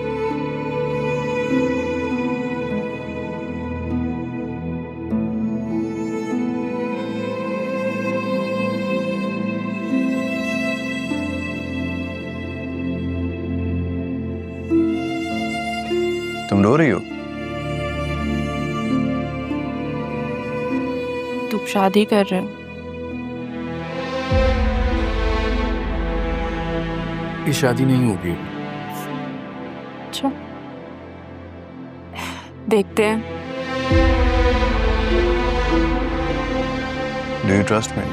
तुम रो रही हो? तुम शादी कर रहे हो? ये शादी नहीं होगी। अच्छा, देखते हैं। Do you trust me?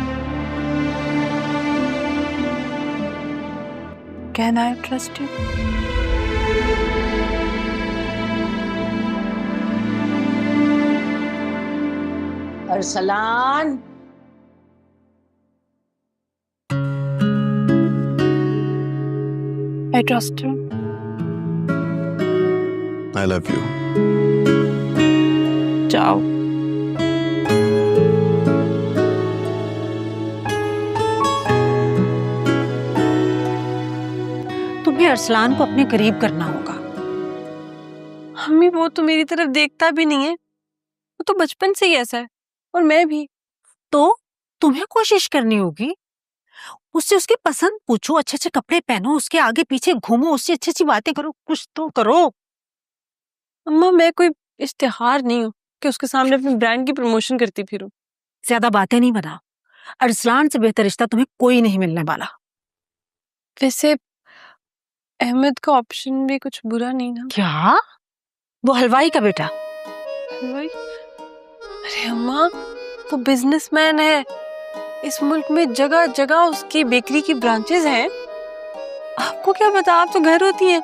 Can I trust you? Arsalan, I trust you. I love you. जाओ। तुम्हें अरसलान को अपने करीब करना होगा। मम्मी, वो तो मेरी तरफ देखता भी नहीं है, वो तो बचपन से ही ऐसा है, और मैं भी। तो तुम्हें कोशिश करनी होगी, उससे उसकी पसंद पूछो, अच्छे अच्छे कपड़े पहनो, उसके आगे पीछे घूमो, उससे अच्छी अच्छी बातें करो, कुछ तो करो। अम्मा, मैं कोई इश्तिहार नहीं हूँ कि उसके सामने अपने ब्रांड की प्रमोशन करती फिरूं। ज्यादा बातें नहीं बनाओ, अरसलान से बेहतर रिश्ता तुम्हें कोई नहीं मिलने वाला। वैसे अहमद का ऑप्शन भी कुछ बुरा नहीं ना। क्या? वो हलवाई का बेटा? हलवाई? अरे अम्मा, वो बिजनेसमैन है, इस मुल्क में जगह जगह उसकी बेकरी की ब्रांचेस हैं। आपको क्या पता, आप तो घर होती हैं।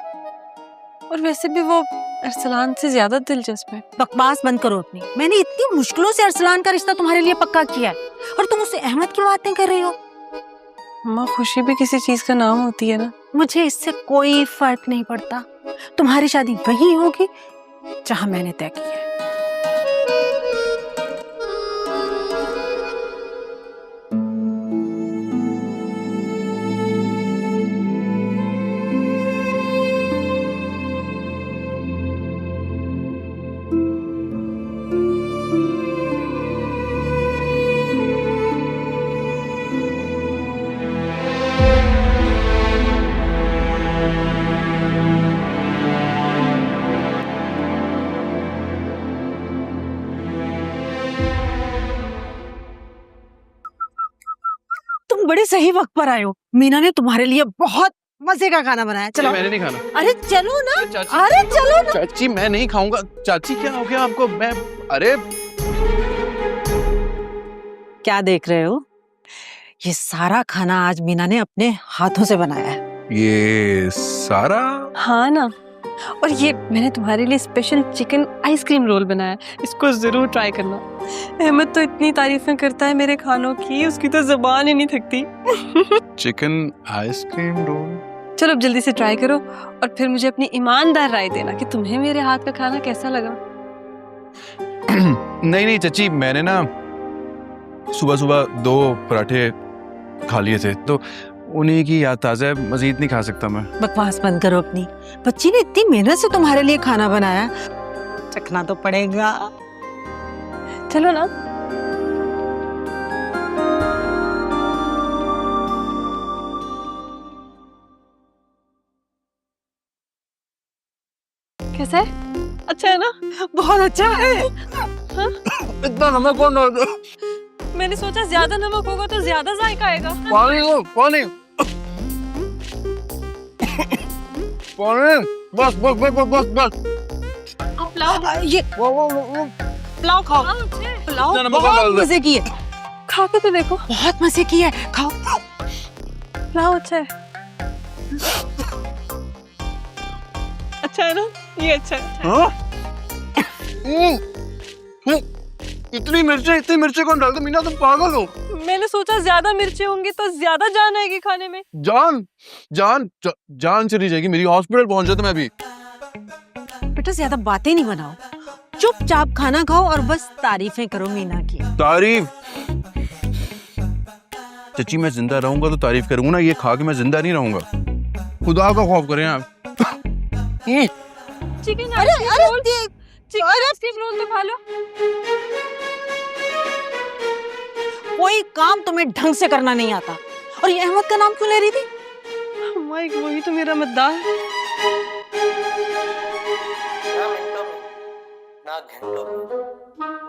और वैसे भी वो अरसलान से ज्यादा दिलचस्प है। बकवास बंद करो अपनी। मैंने इतनी मुश्किलों से अरसलान का रिश्ता तुम्हारे लिए पक्का किया है और तुम उससे अहमद की बातें कर रही हो। अम्मा, खुशी भी किसी चीज का नाम होती है ना। मुझे इससे कोई फर्क नहीं पड़ता। तुम्हारी शादी वही होगी जहां मैंने तय किया है। तुम बड़े सही वक्त पर आए हो। मीना ने तुम्हारे लिए बहुत मजे का खाना बनाया। चलो। मैंने नहीं खाना। अरे चलो ना। चाची, अरे चलो ना। चाची मैं नहीं खाऊंगा। चाची क्या हो गया आपको? मैं अरे क्या देख रहे हो? ये सारा खाना आज मीना ने अपने हाथों से बनाया है। ये सारा? हाँ ना, और ये मैंने तुम्हारे लिए स्पेशल चिकन आइसक्रीम रोल बनाया है। इसको जरूर ट्राई करना। अहमद तो इतनी तारीफें करता है मेरे खानों की, उसकी तो जुबान ही नहीं थकती। Chicken ice cream role? चलो अब जल्दी से ट्राई करो और फिर मुझे अपनी ईमानदार राय देना कि तुम्हें मेरे हाथ का खाना कैसा लगा। नहीं नहीं चाची, मैंने ना सुबह सुबह 2 पराठे खा लिए थे तो उन्हीं की याद ताज़ा है। मजीद नहीं खा सकता मैं। बकवास बंद करो अपनी। बच्ची ने इतनी मेहनत से तुम्हारे लिए खाना बनाया, चखना तो पड़ेगा। चलो ना। कैसा है? अच्छा है ना? बहुत अच्छा है। हाँ? इतना नमक कौन डाल दो? मैंने सोचा ज्यादा नमक होगा तो ज्यादा जायका आएगा। पानी दो, पानी। पानी। बस बस बस बस बस। पुलाव ये पुलाव खाओ। पुलाव इतना नमक डाल बहुत दो। मजे की है। खा के तो देखो। बहुत मजे की है, खाओ। पुलाव अच्छा है। अच्छा है ना? ये अच्छा है। हाँ? इतनी मिर्ची कौन डालता? मीना तुम पागल हो। मैंने सोचा ज्यादा मिर्ची होंगी तो ज्यादा जान आएगी खाने में। जान चली जाएगी मेरी। हॉस्पिटल पहुंच जाता मैं अभी। बेटा ज्यादा बातें नहीं बनाओ, चुपचाप खाना खाओ और बस तारीफें करो मीना की। तारीफ? चाची मैं जिंदा रहूंगा तो तारीफ करूंगा ना, ये खा के मैं जिंदा नहीं रहूंगा। खुदा का खौफ करें आप। चिकन आइसक्रीम रोल तो खा लो। कोई काम तुम्हें ढंग से करना नहीं आता। और ये अहमद का नाम क्यों ले रही थी? माइक, वही तो मेरा मद्दार है। ना मिनटों में, ना घंटों में,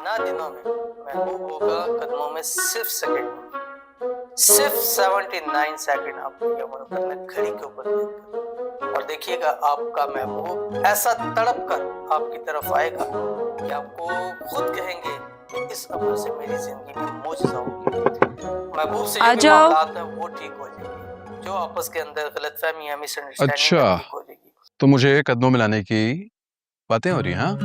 ना दिनों में, महबूब होगा कदमों में सिर्फ सेकंड में। सिर्फ 79 सेकंड आपको ये अमल करना घड़ी के ऊपर देखकर। और देखिएगा आपका महबूब ऐसा तड़प कर आपकी तरफ आएगा कि आपको खुद कहेंगे इस अमल से मेरी जिंदगी में मौजज़ा होगी। महबूब से जो भी मामलात है वो ठीक हो जाएंगे। जो आपस के अंदर गलतफहमी है, मिसअंडरस्टैंडिंग अच्छा, ठीक हो जाएगी। तो मुझे कदमों में लाने की बातें हो रही हैं? हाँ?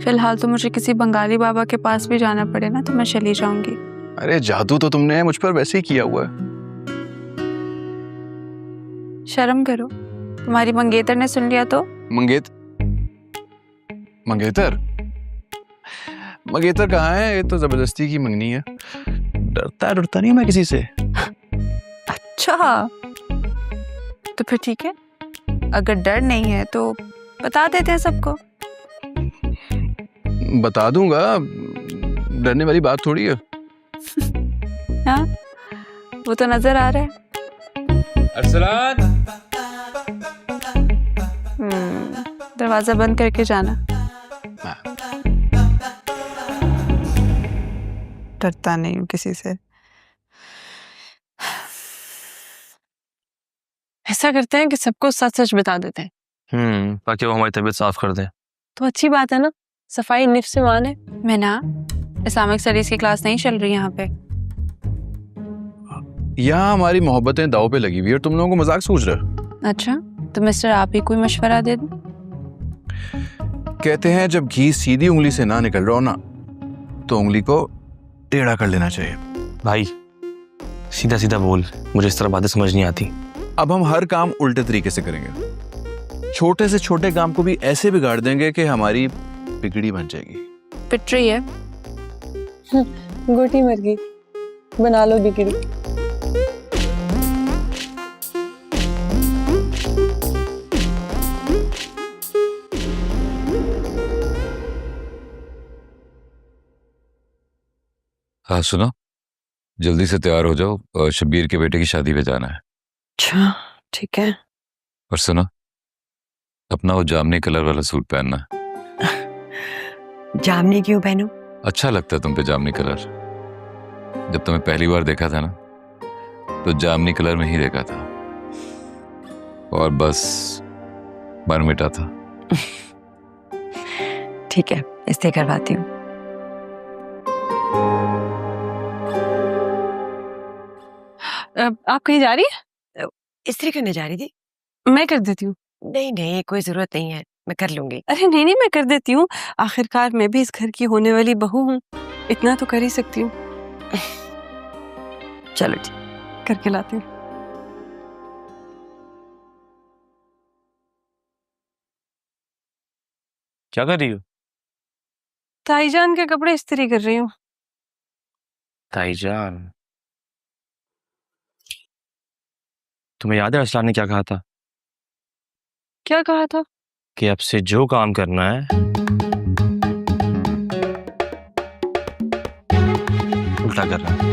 फिलहाल तो मुझे किसी बंगाली बाबा के पास भी जाना पड़े ना तो मैं चली जाऊंगी। अरे जादू तो तुमने मुझ पर वैसे ही किया हुआ है। शर्म करो, तुम्हारी मंगेतर ने सुन लिया तो। मंगेतर कहाँ है? ये तो जबरदस्ती की मंगनी है। डरता नहीं मैं किसी से। अच्छा, तो फिर ठीक है, अगर डर नहीं है तो बता देते हैं सबको। बता दूंगा, डरने वाली बात थोड़ी है। हाँ, वो तो नजर आ रहा है। अरसलान, दरवाजा बंद करके जाना। डरता नहीं हूँ किसी से। ऐसा करते हैं कि सबको सच सच बता देते हैं। ताकि वो हमारी तबीयत साफ कर दे। तो अच्छी बात है ना, सफाई निफ्स से मान है। मैं ना इस्लामिक स्टडीज की क्लास नहीं चल रही यहाँ पे। यहाँ हमारी मोहब्बतें दाव पे लगी हुई है और तुम लोगों को मजाक सूझ रहा है। अच्छा, तो मिस्टर आप ही कोई मशवरा दे दो। कहते हैं जब घी सीधी उंगली से ना निकल रहा हो ना तो उंगली को टेढ़ा कर लेना चाहिए। भाई सीधा सीधा बोल, मुझे इस तरह बातें समझ नहीं आती। अब हम हर काम उल्टे तरीके से करेंगे, छोटे से छोटे काम को भी ऐसे बिगाड़ देंगे कि हमारी बिगड़ी बन जाएगी। पिट रही है। गोटी मर गई, बना लो बिगड़ी। हाँ सुनो, जल्दी से तैयार हो जाओ, शब्बीर के बेटे की शादी पे जाना है। अच्छा ठीक है। और सुनो, अपना वो जामनी कलर वाला सूट पहनना। जामनी क्यों पहनूं? अच्छा लगता है तुम पे जामनी कलर। जब तुम्हें पहली बार देखा था ना तो जामनी कलर में ही देखा था और बस मन मिटा था। ठीक है, इसलिए करवाती हूँ। आप कहीं जा रही है? इस्त्री करने जा रही थी। मैं कर देती हूँ। नहीं नहीं, कोई जरूरत नहीं है, मैं कर लूंगी। अरे नहीं नहीं, मैं कर देती हूँ। आखिरकार मैं भी इस घर की होने वाली बहू हूँ, इतना तो कर ही सकती हूँ। चलो ठीक, करके लाती हूँ। क्या कर रही हो? ताईजान के कपड़े इस्त्री कर रही हूँ। ताईजान, तुम्हें याद है असलान ने क्या कहा था? क्या कहा था? कि अब से जो काम करना है उल्टा करना है।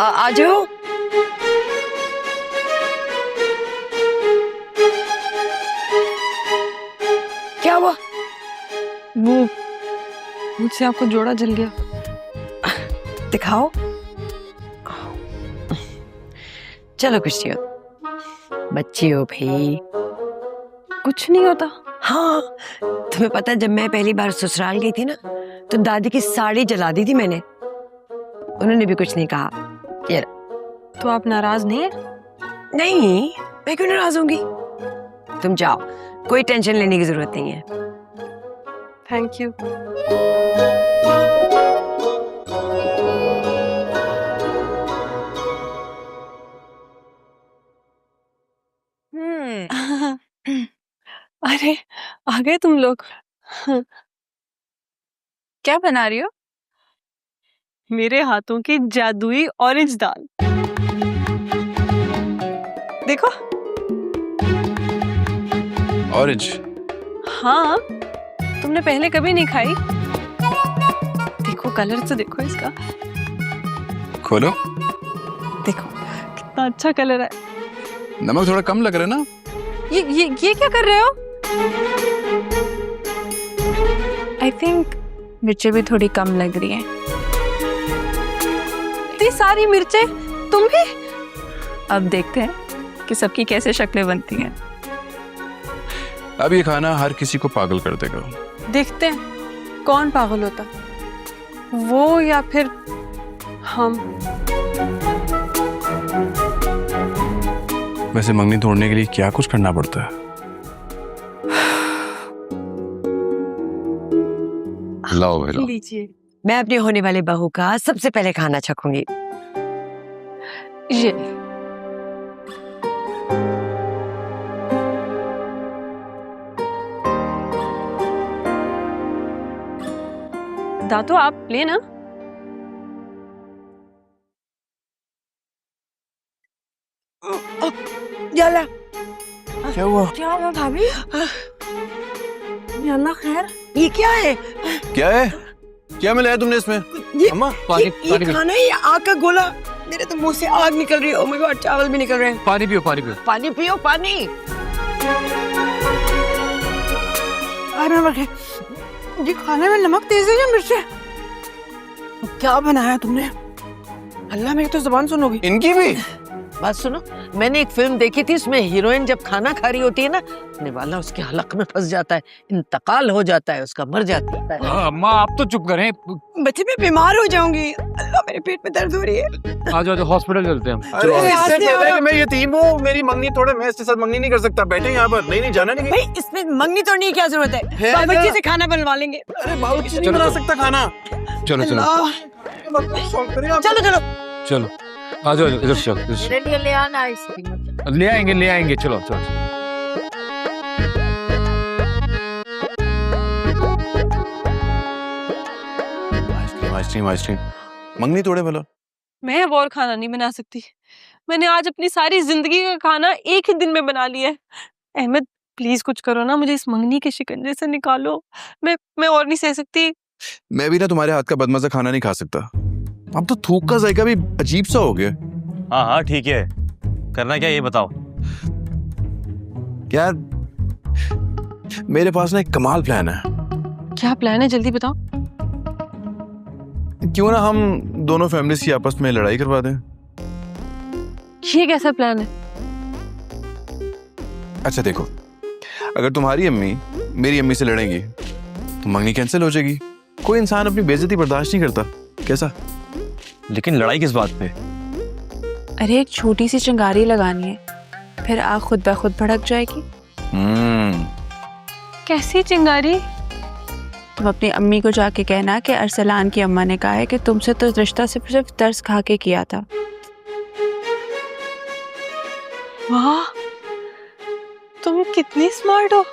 आ जाओ। क्या हुआ? वो मुझसे आपको जोड़ा जल गया। दिखाओ। चलो कुछ नहीं होता, बच्ची हो भाई, कुछ नहीं होता। हाँ, तुम्हें पता है जब मैं पहली बार ससुराल गई थी ना तो दादी की साड़ी जला दी थी मैंने, उन्होंने भी कुछ नहीं कहा। ये तो आप नाराज नहीं है? नहीं, मैं क्यों नाराज होंगी? तुम जाओ, कोई टेंशन लेने की जरूरत नहीं है। Thank you. अरे आ गए तुम लोग। क्या बना रही हो? मेरे हाथों की जादुई ऑरेंज दाल, देखो। ऑरेंज? हाँ, तुमने पहले कभी नहीं खाई। देखो कलर तो देखो इसका, खोलो। देखो कितना अच्छा कलर है। नमक थोड़ा कम लग रहा है ना? ये क्या कर रहे हो? आई थिंक मिर्चें भी थोड़ी कम लग रही हैं। इतनी सारी मिर्चें तुम भी? अब देखते हैं कि सबकी कैसे शक्लें बनती हैं। अब ये खाना हर किसी को पागल कर देगा। देखते हैं कौन पागल होता, वो या फिर हम। वैसे मंगनी तोड़ने के लिए क्या कुछ करना पड़ता है? लाओ भाई लाओ। लीजिए। मैं अपनी होने वाली बहू का सबसे पहले खाना चखूंगी। ये दातो आप लेना। जाला क्या हुआ? क्या हुआ भाभी? याना खैर, ये क्या है? क्या है? क्या मिलाया तुमने इसमें? ये अम्मा ये खाना है, ये आग का गोला। मेरे तो मुंह से आग निकल रही है। ओह माय गॉड, चावल भी निकल रहे हैं। पानी पियो पानी पियो। पानी पियो, पानी। अरे ये खाने में नमक तेज है या मिर्च? क्या बनाया तुमने? अल्लाह मेरी तो जुबान सुनोगी। इनकी भी? बात सुनो, मैंने एक फिल्म देखी थी, उसमें हीरोइन जब खाना खा रही होती है ना, निवाला उसके हलक में फंस जाता है, इंतकाल हो जाता है उसका, मर जाती है। अम्मा आप तो चुप करें। बच्चे मैं बीमार हो जाऊंगी, अल्लाह मेरे पेट में दर्द हो रही है। आ जाओ हॉस्पिटल चलते हैं हम। अरे इससे कहता है कि मैं यतीम हूँ, मेरी मंगनी तोड़े, मैं इसके साथ मंगनी नहीं कर सकता। बैठे यहाँ पर। नहीं जाना नहीं। भाई इसमें मंगनी तोड़ने की क्या जरूरत है, बावर्ची से खाना बनवा लेंगे। अरे बावर्ची नहीं बना सकता खाना। चलो चलो चलो चलो चलो आ जाओ इधर से चलो, इधर से। मेरे लिए ले आना आइसक्रीम। ले आएंगे चलो चलो। आइसक्रीम मंगनी तोड़े भला। मैं अब और खाना नहीं बना सकती। मैंने आज अपनी सारी जिंदगी का खाना एक ही दिन में बना लिया है। अहमद प्लीज कुछ करो ना, मुझे इस मंगनी के शिकंजे से निकालो। मैं और नहीं सह सकती। मैं भी ना तुम्हारे हाथ का बदमजा खाना नहीं खा सकता। अब तो थूक का जायका भी अजीब सा हो गया। हाँ हाँ ठीक है, करना क्या ये बताओ। यार मेरे पास ना एक कमाल प्लान है। क्या प्लान है, जल्दी बताओ। क्यों ना हम दोनों फैमिलीज की आपस में लड़ाई करवा दें। ये कैसा प्लान है? अच्छा देखो, अगर तुम्हारी अम्मी मेरी अम्मी से लड़ेंगी तो मंगनी कैंसिल हो जाएगी। कोई इंसान अपनी बेइज्जती बर्दाश्त नहीं करता। कैसा? लेकिन लड़ाई किस बात पे? अरे एक छोटी सी चिंगारी लगानी है, फिर आग खुद ब खुद भड़क जाएगी। कैसी चिंगारी? तुम अपनी अम्मी को जाके कहना कि अरसलान की अम्मा ने कहा है कि तुमसे तो रिश्ता सिर्फ तरस खा के किया था। वाह तुम कितनी स्मार्ट हो।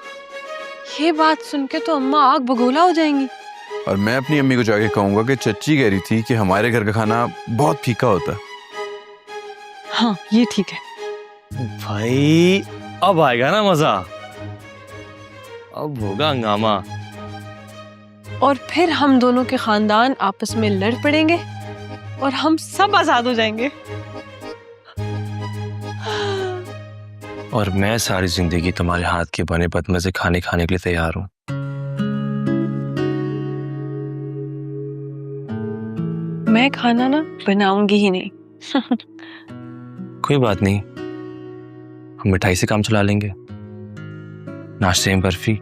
ये बात सुन के तो अम्मा आग बगोला हो जाएंगी। और मैं अपनी अम्मी को जाके कहूंगा कि चच्ची कह रही थी कि हमारे घर का खाना बहुत फीका होता है। हाँ ये ठीक है। भाई अब आएगा ना मजा, अब होगा हंगामा। और फिर हम दोनों के खानदान आपस में लड़ पड़ेंगे और हम सब आजाद हो जाएंगे। और मैं सारी जिंदगी तुम्हारे हाथ के बने बदमजे खाने के लिए तैयार हूँ। मैं खाना ना बनाऊंगी ही नहीं। कोई बात नहीं, हम मिठाई से काम चला लेंगे। नाश्ते में बर्फी,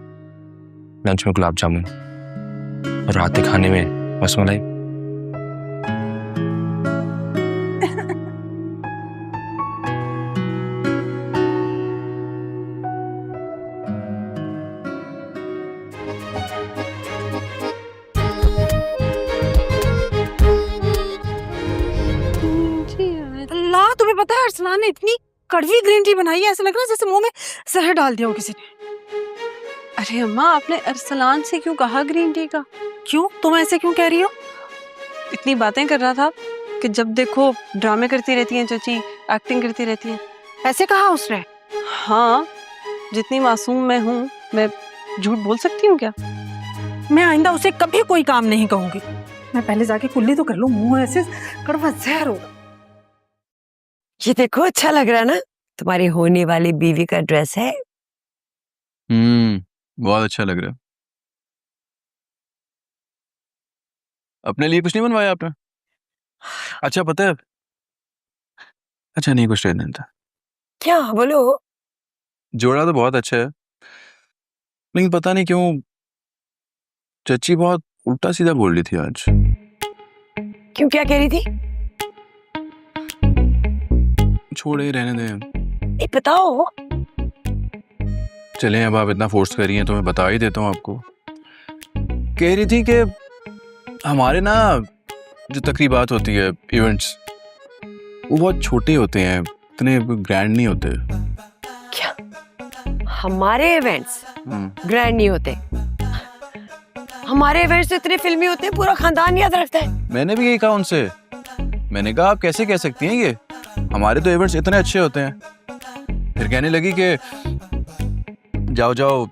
लंच में गुलाब जामुन और रात के खाने में रसमलाई। अल्लाह, तुम्हें पता है अरसलान ने इतनी कड़वी ग्रीन टी बनाई है, ऐसा लग रहा है जैसे मुंह में जहर डाल दिया हो किसी ने। अरे अम्मा आपने अरसलान से क्यों कहा ग्रीन टी का? क्यों, तुम ऐसे क्यों कह रही हो? इतनी बातें कर रहा था कि जब देखो ड्रामे करती रहती हैं चाची, एक्टिंग करती रहती हैं। ऐसे कहा उसने? हाँ, जितनी मासूम मैं हूँ, मैं झूठ बोल सकती हूँ क्या? मैं आइंदा उसे कभी कोई काम नहीं कहूंगी। मैं पहले जाके कुल्ली तो कर लूं, मुंह ऐसे कड़वा जहर होगा। ये देखो अच्छा लग रहा है ना, तुम्हारी होने वाली बीवी का ड्रेस है। बहुत अच्छा लग रहा है। अपने लिए कुछ नहीं बनवाया आपने? अच्छा पता है, अच्छा नहीं कुछ रहने था। क्या बोलो? जोड़ा तो बहुत अच्छा है, लेकिन पता नहीं क्यों चच्ची बहुत उल्टा सीधा बोल रही थी आज। क्यों, क्या कह रही थी? छोड़े, रहने दें। नहीं बताओ। चलें, अब आप इतना फोर्स कर रही हैं तो मैं बता ही देता हूँ आपको। कह रही थी कि हमारे ना जो तकरीबात होती है, इवेंट्स, वो बहुत छोटे होते हैं, इतने ग्रैंड नहीं होते। क्या हमारे इवेंट्स ग्रैंड नहीं होते? हमारे इवेंट्स तो इतने फिल्मी होते हैं, पूरा खानदान याद रखता है। मैंने भी यही कहा उनसे। मैंने कहा आप कैसे कह सकती हैं, ये हमारे तो इवेंट्स इतने अच्छे होते हैं। फिर कहने लगी कि जाओ जाओ,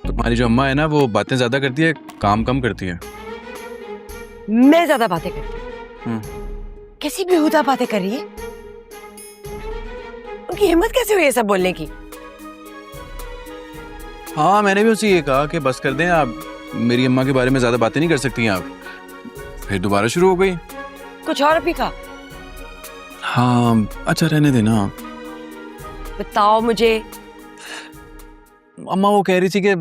तुम्हारी जो अम्मा है ना वो बातें ज्यादा करती है, काम कम करती है। मैं ज्यादा बातें करती हूँ? कैसी बेहुदा बातें कर रही है? उनकी हिम्मत कैसे हुई ये सब बोलने की? हाँ मैंने भी उसे ये कहा कि बस कर दें, आप मेरी अम्मा के बारे में ज्यादा बातें नहीं कर सकती हैं आप। फिर दोबारा शुरू हो गई। कुछ और भी कहा? हाँ अच्छा रहने देना। बताओ मुझे। अम्मा वो कह रही थी कि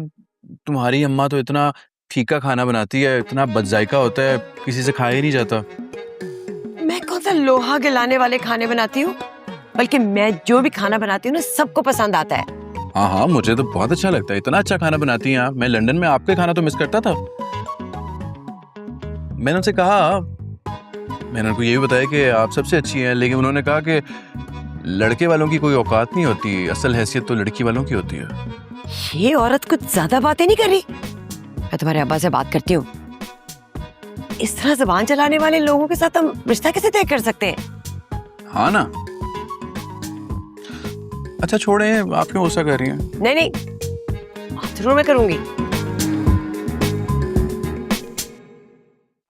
तुम्हारी अम्मा तो इतना फीका खाना बनाती है, इतना बदजायका होता है, किसी से खाया ही नहीं जाता। मैं कौन सा लोहा गलाने वाले खाने बनाती हूँ, बल्कि मैं जो भी खाना बनाती हूँ ना सबको पसंद आता है। हाँ हाँ मुझे तो बहुत अच्छा लगता है, इतना अच्छा खाना बनाती हैं आप। मैं लंदन में आपके खाना तो मिस करता था। मैंने उनसे कहा, मैंने उनको ये भी बताया कि आप सबसे अच्छी हैं, लेकिन उन्होंने कहा कि लड़के वालों की कोई औकात नहीं होती, असल हैसियत तो लड़की वालों की होती है। ये औरत कुछ ज्यादा बातें नहीं कर रही। मैं तुम्हारे अब्बा से बात करती हूँ। इस तरह जुबान चलाने वाले लोगों के साथ हम रिश्ता कैसे तय कर सकते हैं? हाँ ना। अच्छा छोड़े, आप क्यों गुस्सा कर रही हैं? नहीं नहीं, जरूर मैं करूंगी।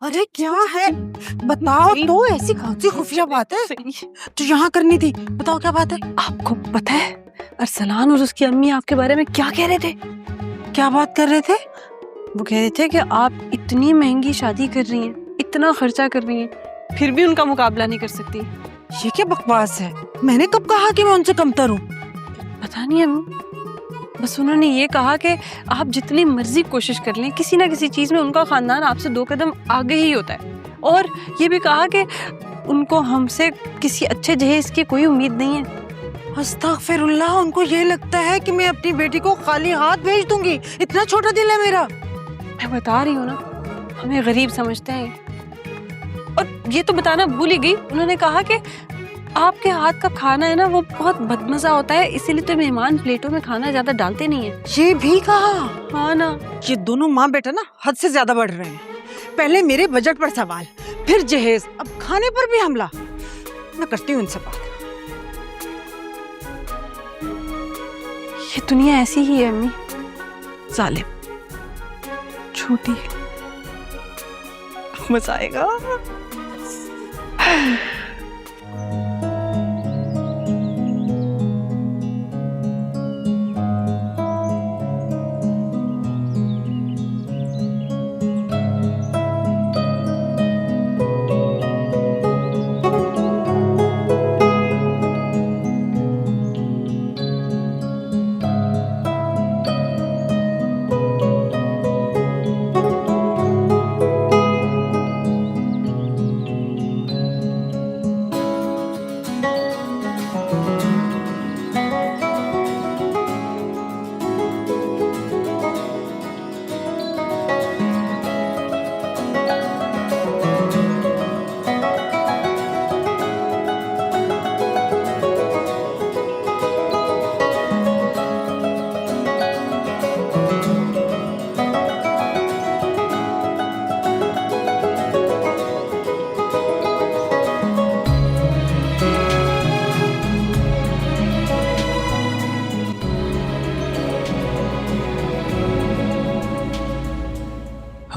अरे क्या है बताओ तो, ऐसी कौन सी खुफिया बात है जो यहाँ करनी थी? बताओ क्या बात है? आपको पता है अरसलान और उसकी अम्मी आपके बारे में क्या कह रहे थे? क्या बात कर रहे थे? वो कह रहे थे कि आप इतनी महंगी शादी कर रही हैं, इतना खर्चा कर रही हैं, फिर भी उनका मुकाबला नहीं कर सकती। ये क्या बकवास है? मैंने कब कहा कि मैं उनसे कमतर हूँ? पता नहीं अम्मी, बस उन्होंने ये कहा कि आप जितनी मर्जी कोशिश कर लें, किसी ना किसी चीज में उनका खानदान आपसे 2 कदम आगे ही होता है। और ये भी कहा कि उनको हमसे किसी अच्छे जहेज की कोई उम्मीद नहीं है। अस्तगफिरुल्लाह, उनको ये लगता है कि मैं अपनी बेटी को खाली हाथ भेज दूंगी? इतना छोटा दिल है मेरा। मैं बता रही हूँ ना, हमें गरीब समझते हैं। और ये तो बताना भूल ही गई, उन्होंने कहा कि आपके हाथ का खाना है ना वो बहुत बदमजा होता है, इसीलिए तो मेहमान प्लेटों में खाना ज्यादा डालते नहीं है। ये भी कहा? हाँ ना। ये दोनों माँ बेटा ना हद से ज्यादा बढ़ रहे हैं। पहले मेरे बजट पर सवाल, फिर जहेज, अब खाने पर भी हमला। मैं करती हूँ इनसे बात। ये दुनिया ऐसी ही है अम्मी, जालिम, छोटी है। मजा आएगा।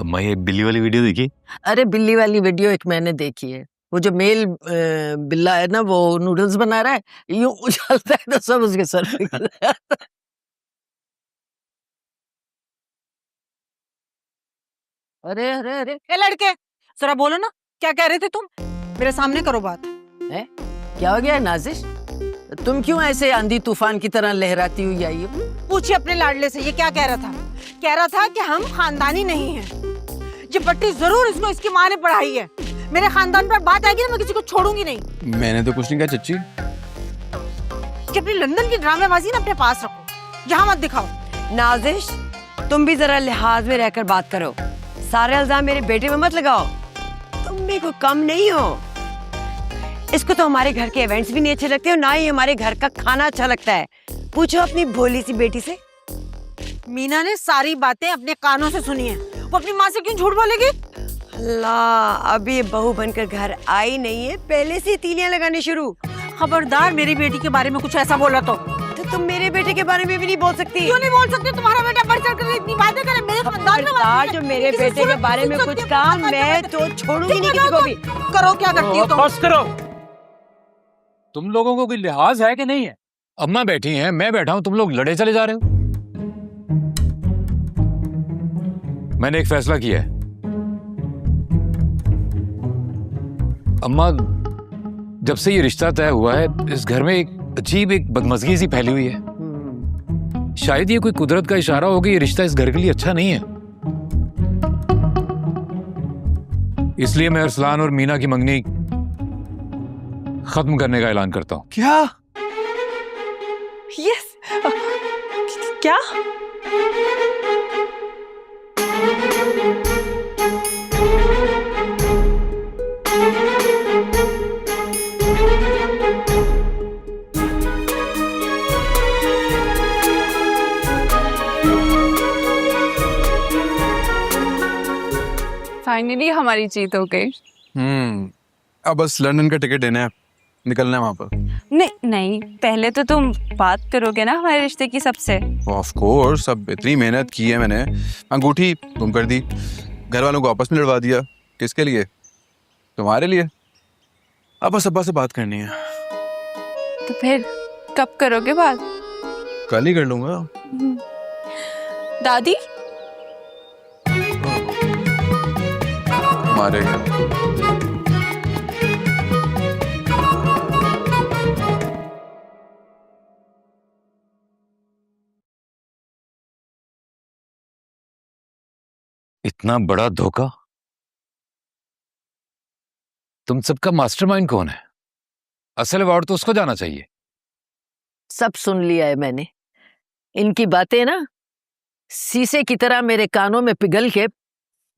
अम्मा ये बिल्ली वाली वीडियो देखी? अरे बिल्ली वाली वीडियो एक मैंने देखी है। वो जो मेल बिल्ला है ना, वो नूडल्स बना रहा है, यूं उछलता है तो सब उसके सर पे गिर जाता है। अरे अरे अरे ए लड़के, जरा बोलो ना, क्या कह रहे थे तुम? मेरे सामने करो बात। है? क्या हो गया है नाजिश? तुम क्यों ऐसे आंधी तूफान की तरह लहराती हुई आई हो? पूछिए अपने लाडले से, ये क्या कह रहा था? कह रहा था कि हम खानदानी नहीं हैं। ये पट्टी जरूर इसको इसकी माँ ने पढ़ाई है। मेरे खानदान पर बात आएगी ना, मैं किसी को छोड़ूंगी नहीं। मैंने तो कुछ नहीं कहा चच्ची। कि अपनी लंदन की ड्रामेबाजी ना अपने पास रखो, यहाँ मत दिखाओ। नाजिश, तुम भी जरा लिहाज में रहकर बात करो। सारे इल्जाम मेरे बेटे में मत लगाओ। तुम भी कोई कम नहीं हो। इसको तो हमारे घर के इवेंट्स भी नहीं अच्छे लगते और ना ही हमारे घर का खाना अच्छा लगता है। पूछो अपनी भोली सी बेटी से। मीना ने सारी बातें अपने कानों से सुनी है। वो अपनी माँ से क्यों झूठ बोलेगी? अल्लाह, अभी ये बहू बनकर घर आई नहीं है, पहले से तीलियां लगाने शुरू। खबरदार मेरी बेटी के बारे में कुछ ऐसा बोला तो तुम मेरे बेटे के बारे में भी नहीं बोल सकती। क्यों नहीं बोल सकती? तुम्हारा बेटा बढ़ चढ़ कर इतनी बातें करे मेरे खानदान में। जो मेरे बेटे के बारे में कुछ कहा, मैं तो छोड़ूंगी नहीं किसी को भी। करो क्या करती हो तुम? बस करो। तुम लोगों को कोई लिहाज है कि नहीं है? अम्मा बैठी हैं, मैं बैठा हूं, तुम लोग लड़े चले जा रहे हो। मैंने एक फैसला किया है। जब से ये रिश्ता तय हुआ है इस घर में एक अजीब एक बदमजगी सी फैली हुई है। शायद ये कोई कुदरत का इशारा हो कि ये रिश्ता इस घर के लिए अच्छा नहीं है। इसलिए मैं अरसलान और मीना की मंगनी खत्म करने का ऐलान करता हूं। क्या? यस। क्या? फाइनली हमारी जीत हो गई। अब बस लंदन का टिकट देना है, निकलना है वहां पर। नहीं, पहले तो तुम बात करोगे ना हमारे रिश्ते की सबसे। ऑफ कोर्स, अब इतनी मेहनत की है मैंने, अंगूठी गुम कर दी, घर वालों को आपस में लड़वा दिया। किसके लिए? तुम्हारे लिए। अब बस अब्बा से बात करनी है। तो फिर कब करोगे बात? कल ही कर लूंगा। दादी? हमारे इतना बड़ा धोखा। तुम सबका मास्टरमाइंड कौन है? असल अवार्ड तो उसको जाना चाहिए। सब सुन लिया है मैंने। इनकी बातें ना शीशे की तरह मेरे कानों में पिघल के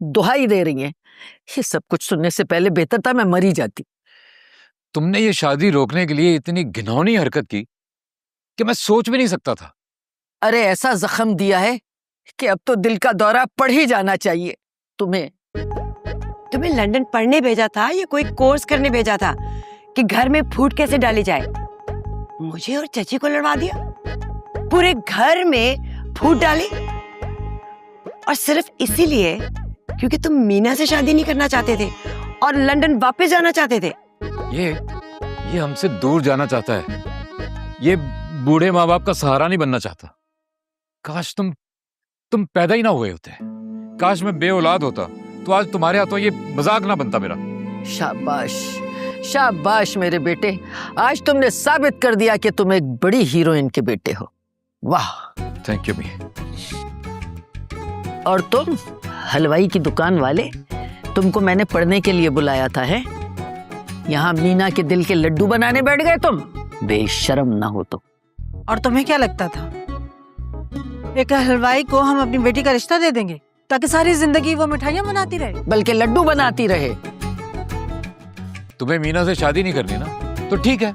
दुहाई दे रही हैं। ये सब कुछ सुनने से पहले बेहतर था मैं मरी जाती। तुमने ये शादी रोकने के लिए इतनी घिनौनी हरकत की कि मैं सोच भी नहीं सकता था। अरे ऐसा जख्म दिया है कि अब तो दिल का दौरा पड़ ही जाना चाहिए। तुम्हें लंदन पढ़ने भेजा था या कोई कोर्स करने भेजा था कि घर में फूट कैसे डाली जाए? मुझे और चाची को लड़वा दिया, पूरे घर में फूट डाली, और सिर्फ इसीलिए क्योंकि तुम मीना से शादी नहीं करना चाहते थे और लंदन वापस जाना चाहते थे। ये हमसे दूर जाना चाहता है। ये बूढ़े माँ बाप का सहारा नहीं बनना चाहता। काश तुम पैदा ही ना हुए होते। काश मैं बेऔलाद होता तो आज तुम्हारे हाथों ये मजाक ना बनता मेरा। शाबाश शाबाश मेरे बेटे, आज तुमने साबित कर दिया कि तुम एक बड़ी हीरोइन के बेटे हो। वाह। थैंक यू मी। और तुम हलवाई की दुकान वाले, तुमको मैंने पढ़ने के लिए बुलाया था है? यहाँ मीना के दिल के लड्डू बनाने बैठ गए तुम। बेशर्म ना हो तो। और तुम्हें क्या लगता था एक हलवाई को हम अपनी बेटी का रिश्ता दे देंगे ताकि सारी जिंदगी वो मिठाइयाँ बनाती रहे? बल्कि लड्डू बनाती रहे। तुम्हें मीना से शादी नहीं करनी ना तो ठीक है,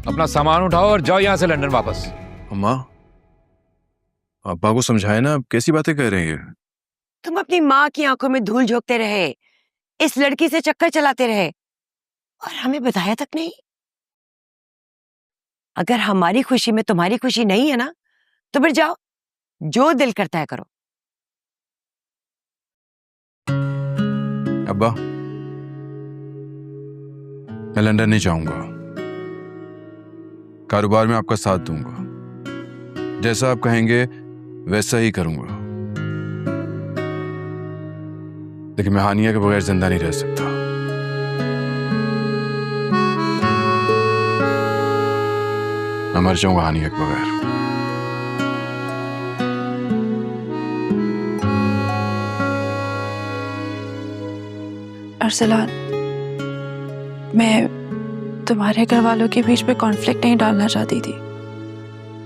अपना सामान उठाओ और जाओ यहाँ से लंदन वापस। अम्मा, अब्बा को समझाए ना, कैसी बातें कर रही है? तुम अपनी माँ की आंखों में धूल झोंकते रहे, इस लड़की से चक्कर चलाते रहे और हमें बताया तक नहीं। अगर हमारी खुशी में तुम्हारी खुशी नहीं है ना तो फिर जाओ, जो दिल करता है करो। अब्बा, मैं लंदन नहीं जाऊंगा। कारोबार में आपका साथ दूंगा, जैसा आप कहेंगे वैसा ही करूंगा, लेकिन मैं हानिया के बगैर जिंदा नहीं रह सकता। मैं मर जाऊंगा हानिया के बगैर। अरसलान, मैं तुम्हारे घर वालों के बीच में कॉन्फ्लिक्ट नहीं डालना चाहती थी।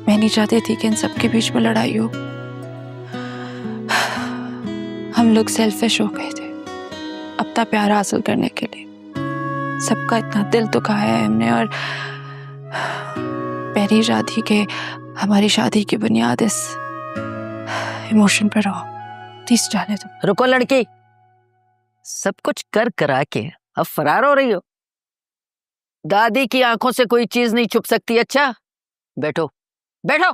मैं नहीं चाहती थी कि इन सब के बीच में लड़ाई हो। हम लोग सेल्फिश हो गए थे अपना प्यार हासिल करने के लिए। सबका इतना दिल दुखाया है हमने, और पहली शादी के हमारी शादी की बुनियाद इस इमोशन पर हो। प्लीज जाने दो। रुको लड़की, सब कुछ कर करा के अब फरार हो रही हो? दादी की आंखों से कोई चीज नहीं छुप सकती। अच्छा बैठो बैठो।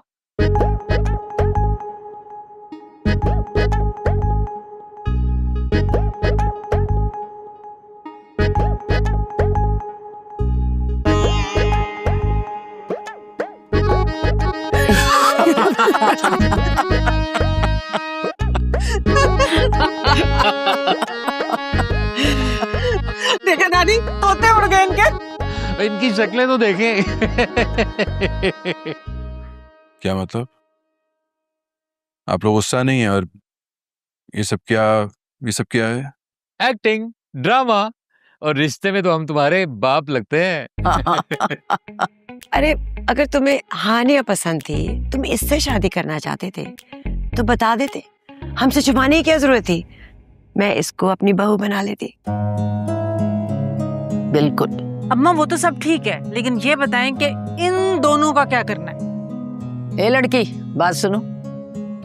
देखा नानी, तोते उड़ गए इनके। इनकी शक्लें तो देखें। क्या मतलब? आप लोग गुस्सा नहीं है? और ये सब क्या है? एक्टिंग, ड्रामा, और रिश्ते में तो हम तुम्हारे बाप लगते हैं। अरे अगर तुम्हें हानिया पसंद थी, तुम इससे शादी करना चाहते थे तो बता देते, हमसे छुपाने की क्या जरूरत थी? मैं इसको अपनी बहू बना लेती। बिल्कुल। अम्मा वो तो सब ठीक है, लेकिन ये बताएं कि इन दोनों का क्या करना है? ए लड़की, बात सुनो,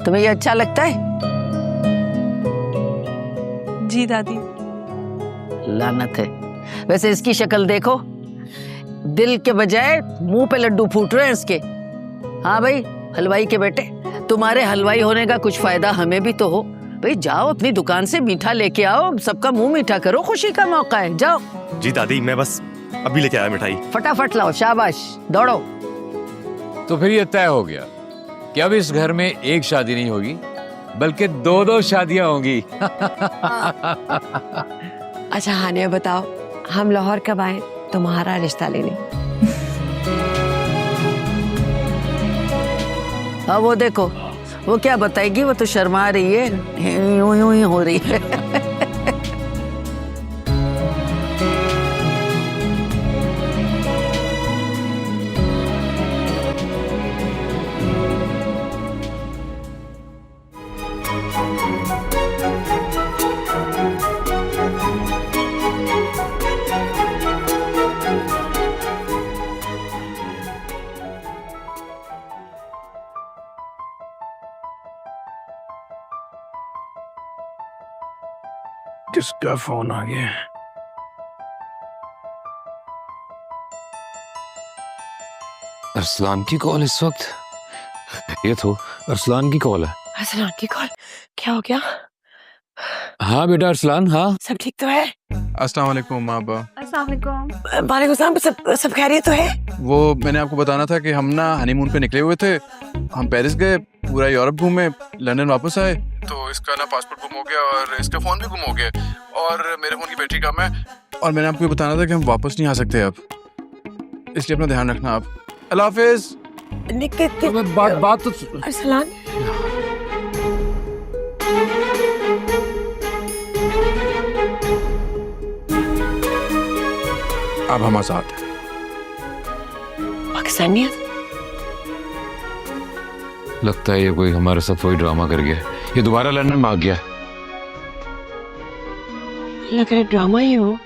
तुम्हें ये अच्छा लगता है? जी दादी। लानत है। वैसे इसकी शक्ल देखो, दिल के बजाय मुंह पे लड्डू फूट रहे हैं इसके। हाँ भाई, हलवाई के बेटे, तुम्हारे हलवाई होने का कुछ फायदा हमें भी तो हो। भाई जाओ अपनी दुकान से मीठा लेके आओ, सबका मुंह मीठा करो, खुशी का मौका है, जाओ। जी दादी, मैं बस अभी लेके आया मिठाई। फटाफट लाओ, शाबाश, दौड़ो। तो फिर ये तय हो गया कि अब इस घर में एक शादी नहीं होगी, बल्कि 2-2 शादियां होंगी। अच्छा हानिया बताओ, हम लाहौर कब आए तुम्हारा रिश्ता लेने? हाँ वो देखो, वो क्या बताएगी, वो तो शर्मा रही है, यूं यूं ही हो रही है। किसका फोन आ गया? अरसलान की कॉल इस वक्त? ये तो अरसलान की कॉल है। अरसलान की कॉल? क्या हो गया? हाँ बेटा अरसलान, हाँ सब ठीक तो है? अस्सलाम वालेकुम माँ बाप। अस्सलाम वालेकुम। वालेकुम सलाम। सब खैरियत तो है? वो मैंने आपको बताना था कि हम ना हनीमून पे निकले हुए थे, हम पेरिस गए, पूरा यूरोप घूमे, लंदन वापस आए, तो इसका ना पासपोर्ट गुम हो गया और इसका फोन भी गुम हो गया और मेरे फोन की बैटरी कम है, और मैंने आपको बताना था कि हम वापस नहीं आ सकते अब, इसलिए अपना ध्यान रखना आप। अल्लाह हाफिज। बात तो अरसलान अब हम आजाद हैं। पाकिस्तानियत? लगता है ये कोई हमारे साथ वही ड्रामा कर गया, ये दोबारा लंदन भाग गया। लग रहा है ड्रामा ही हो।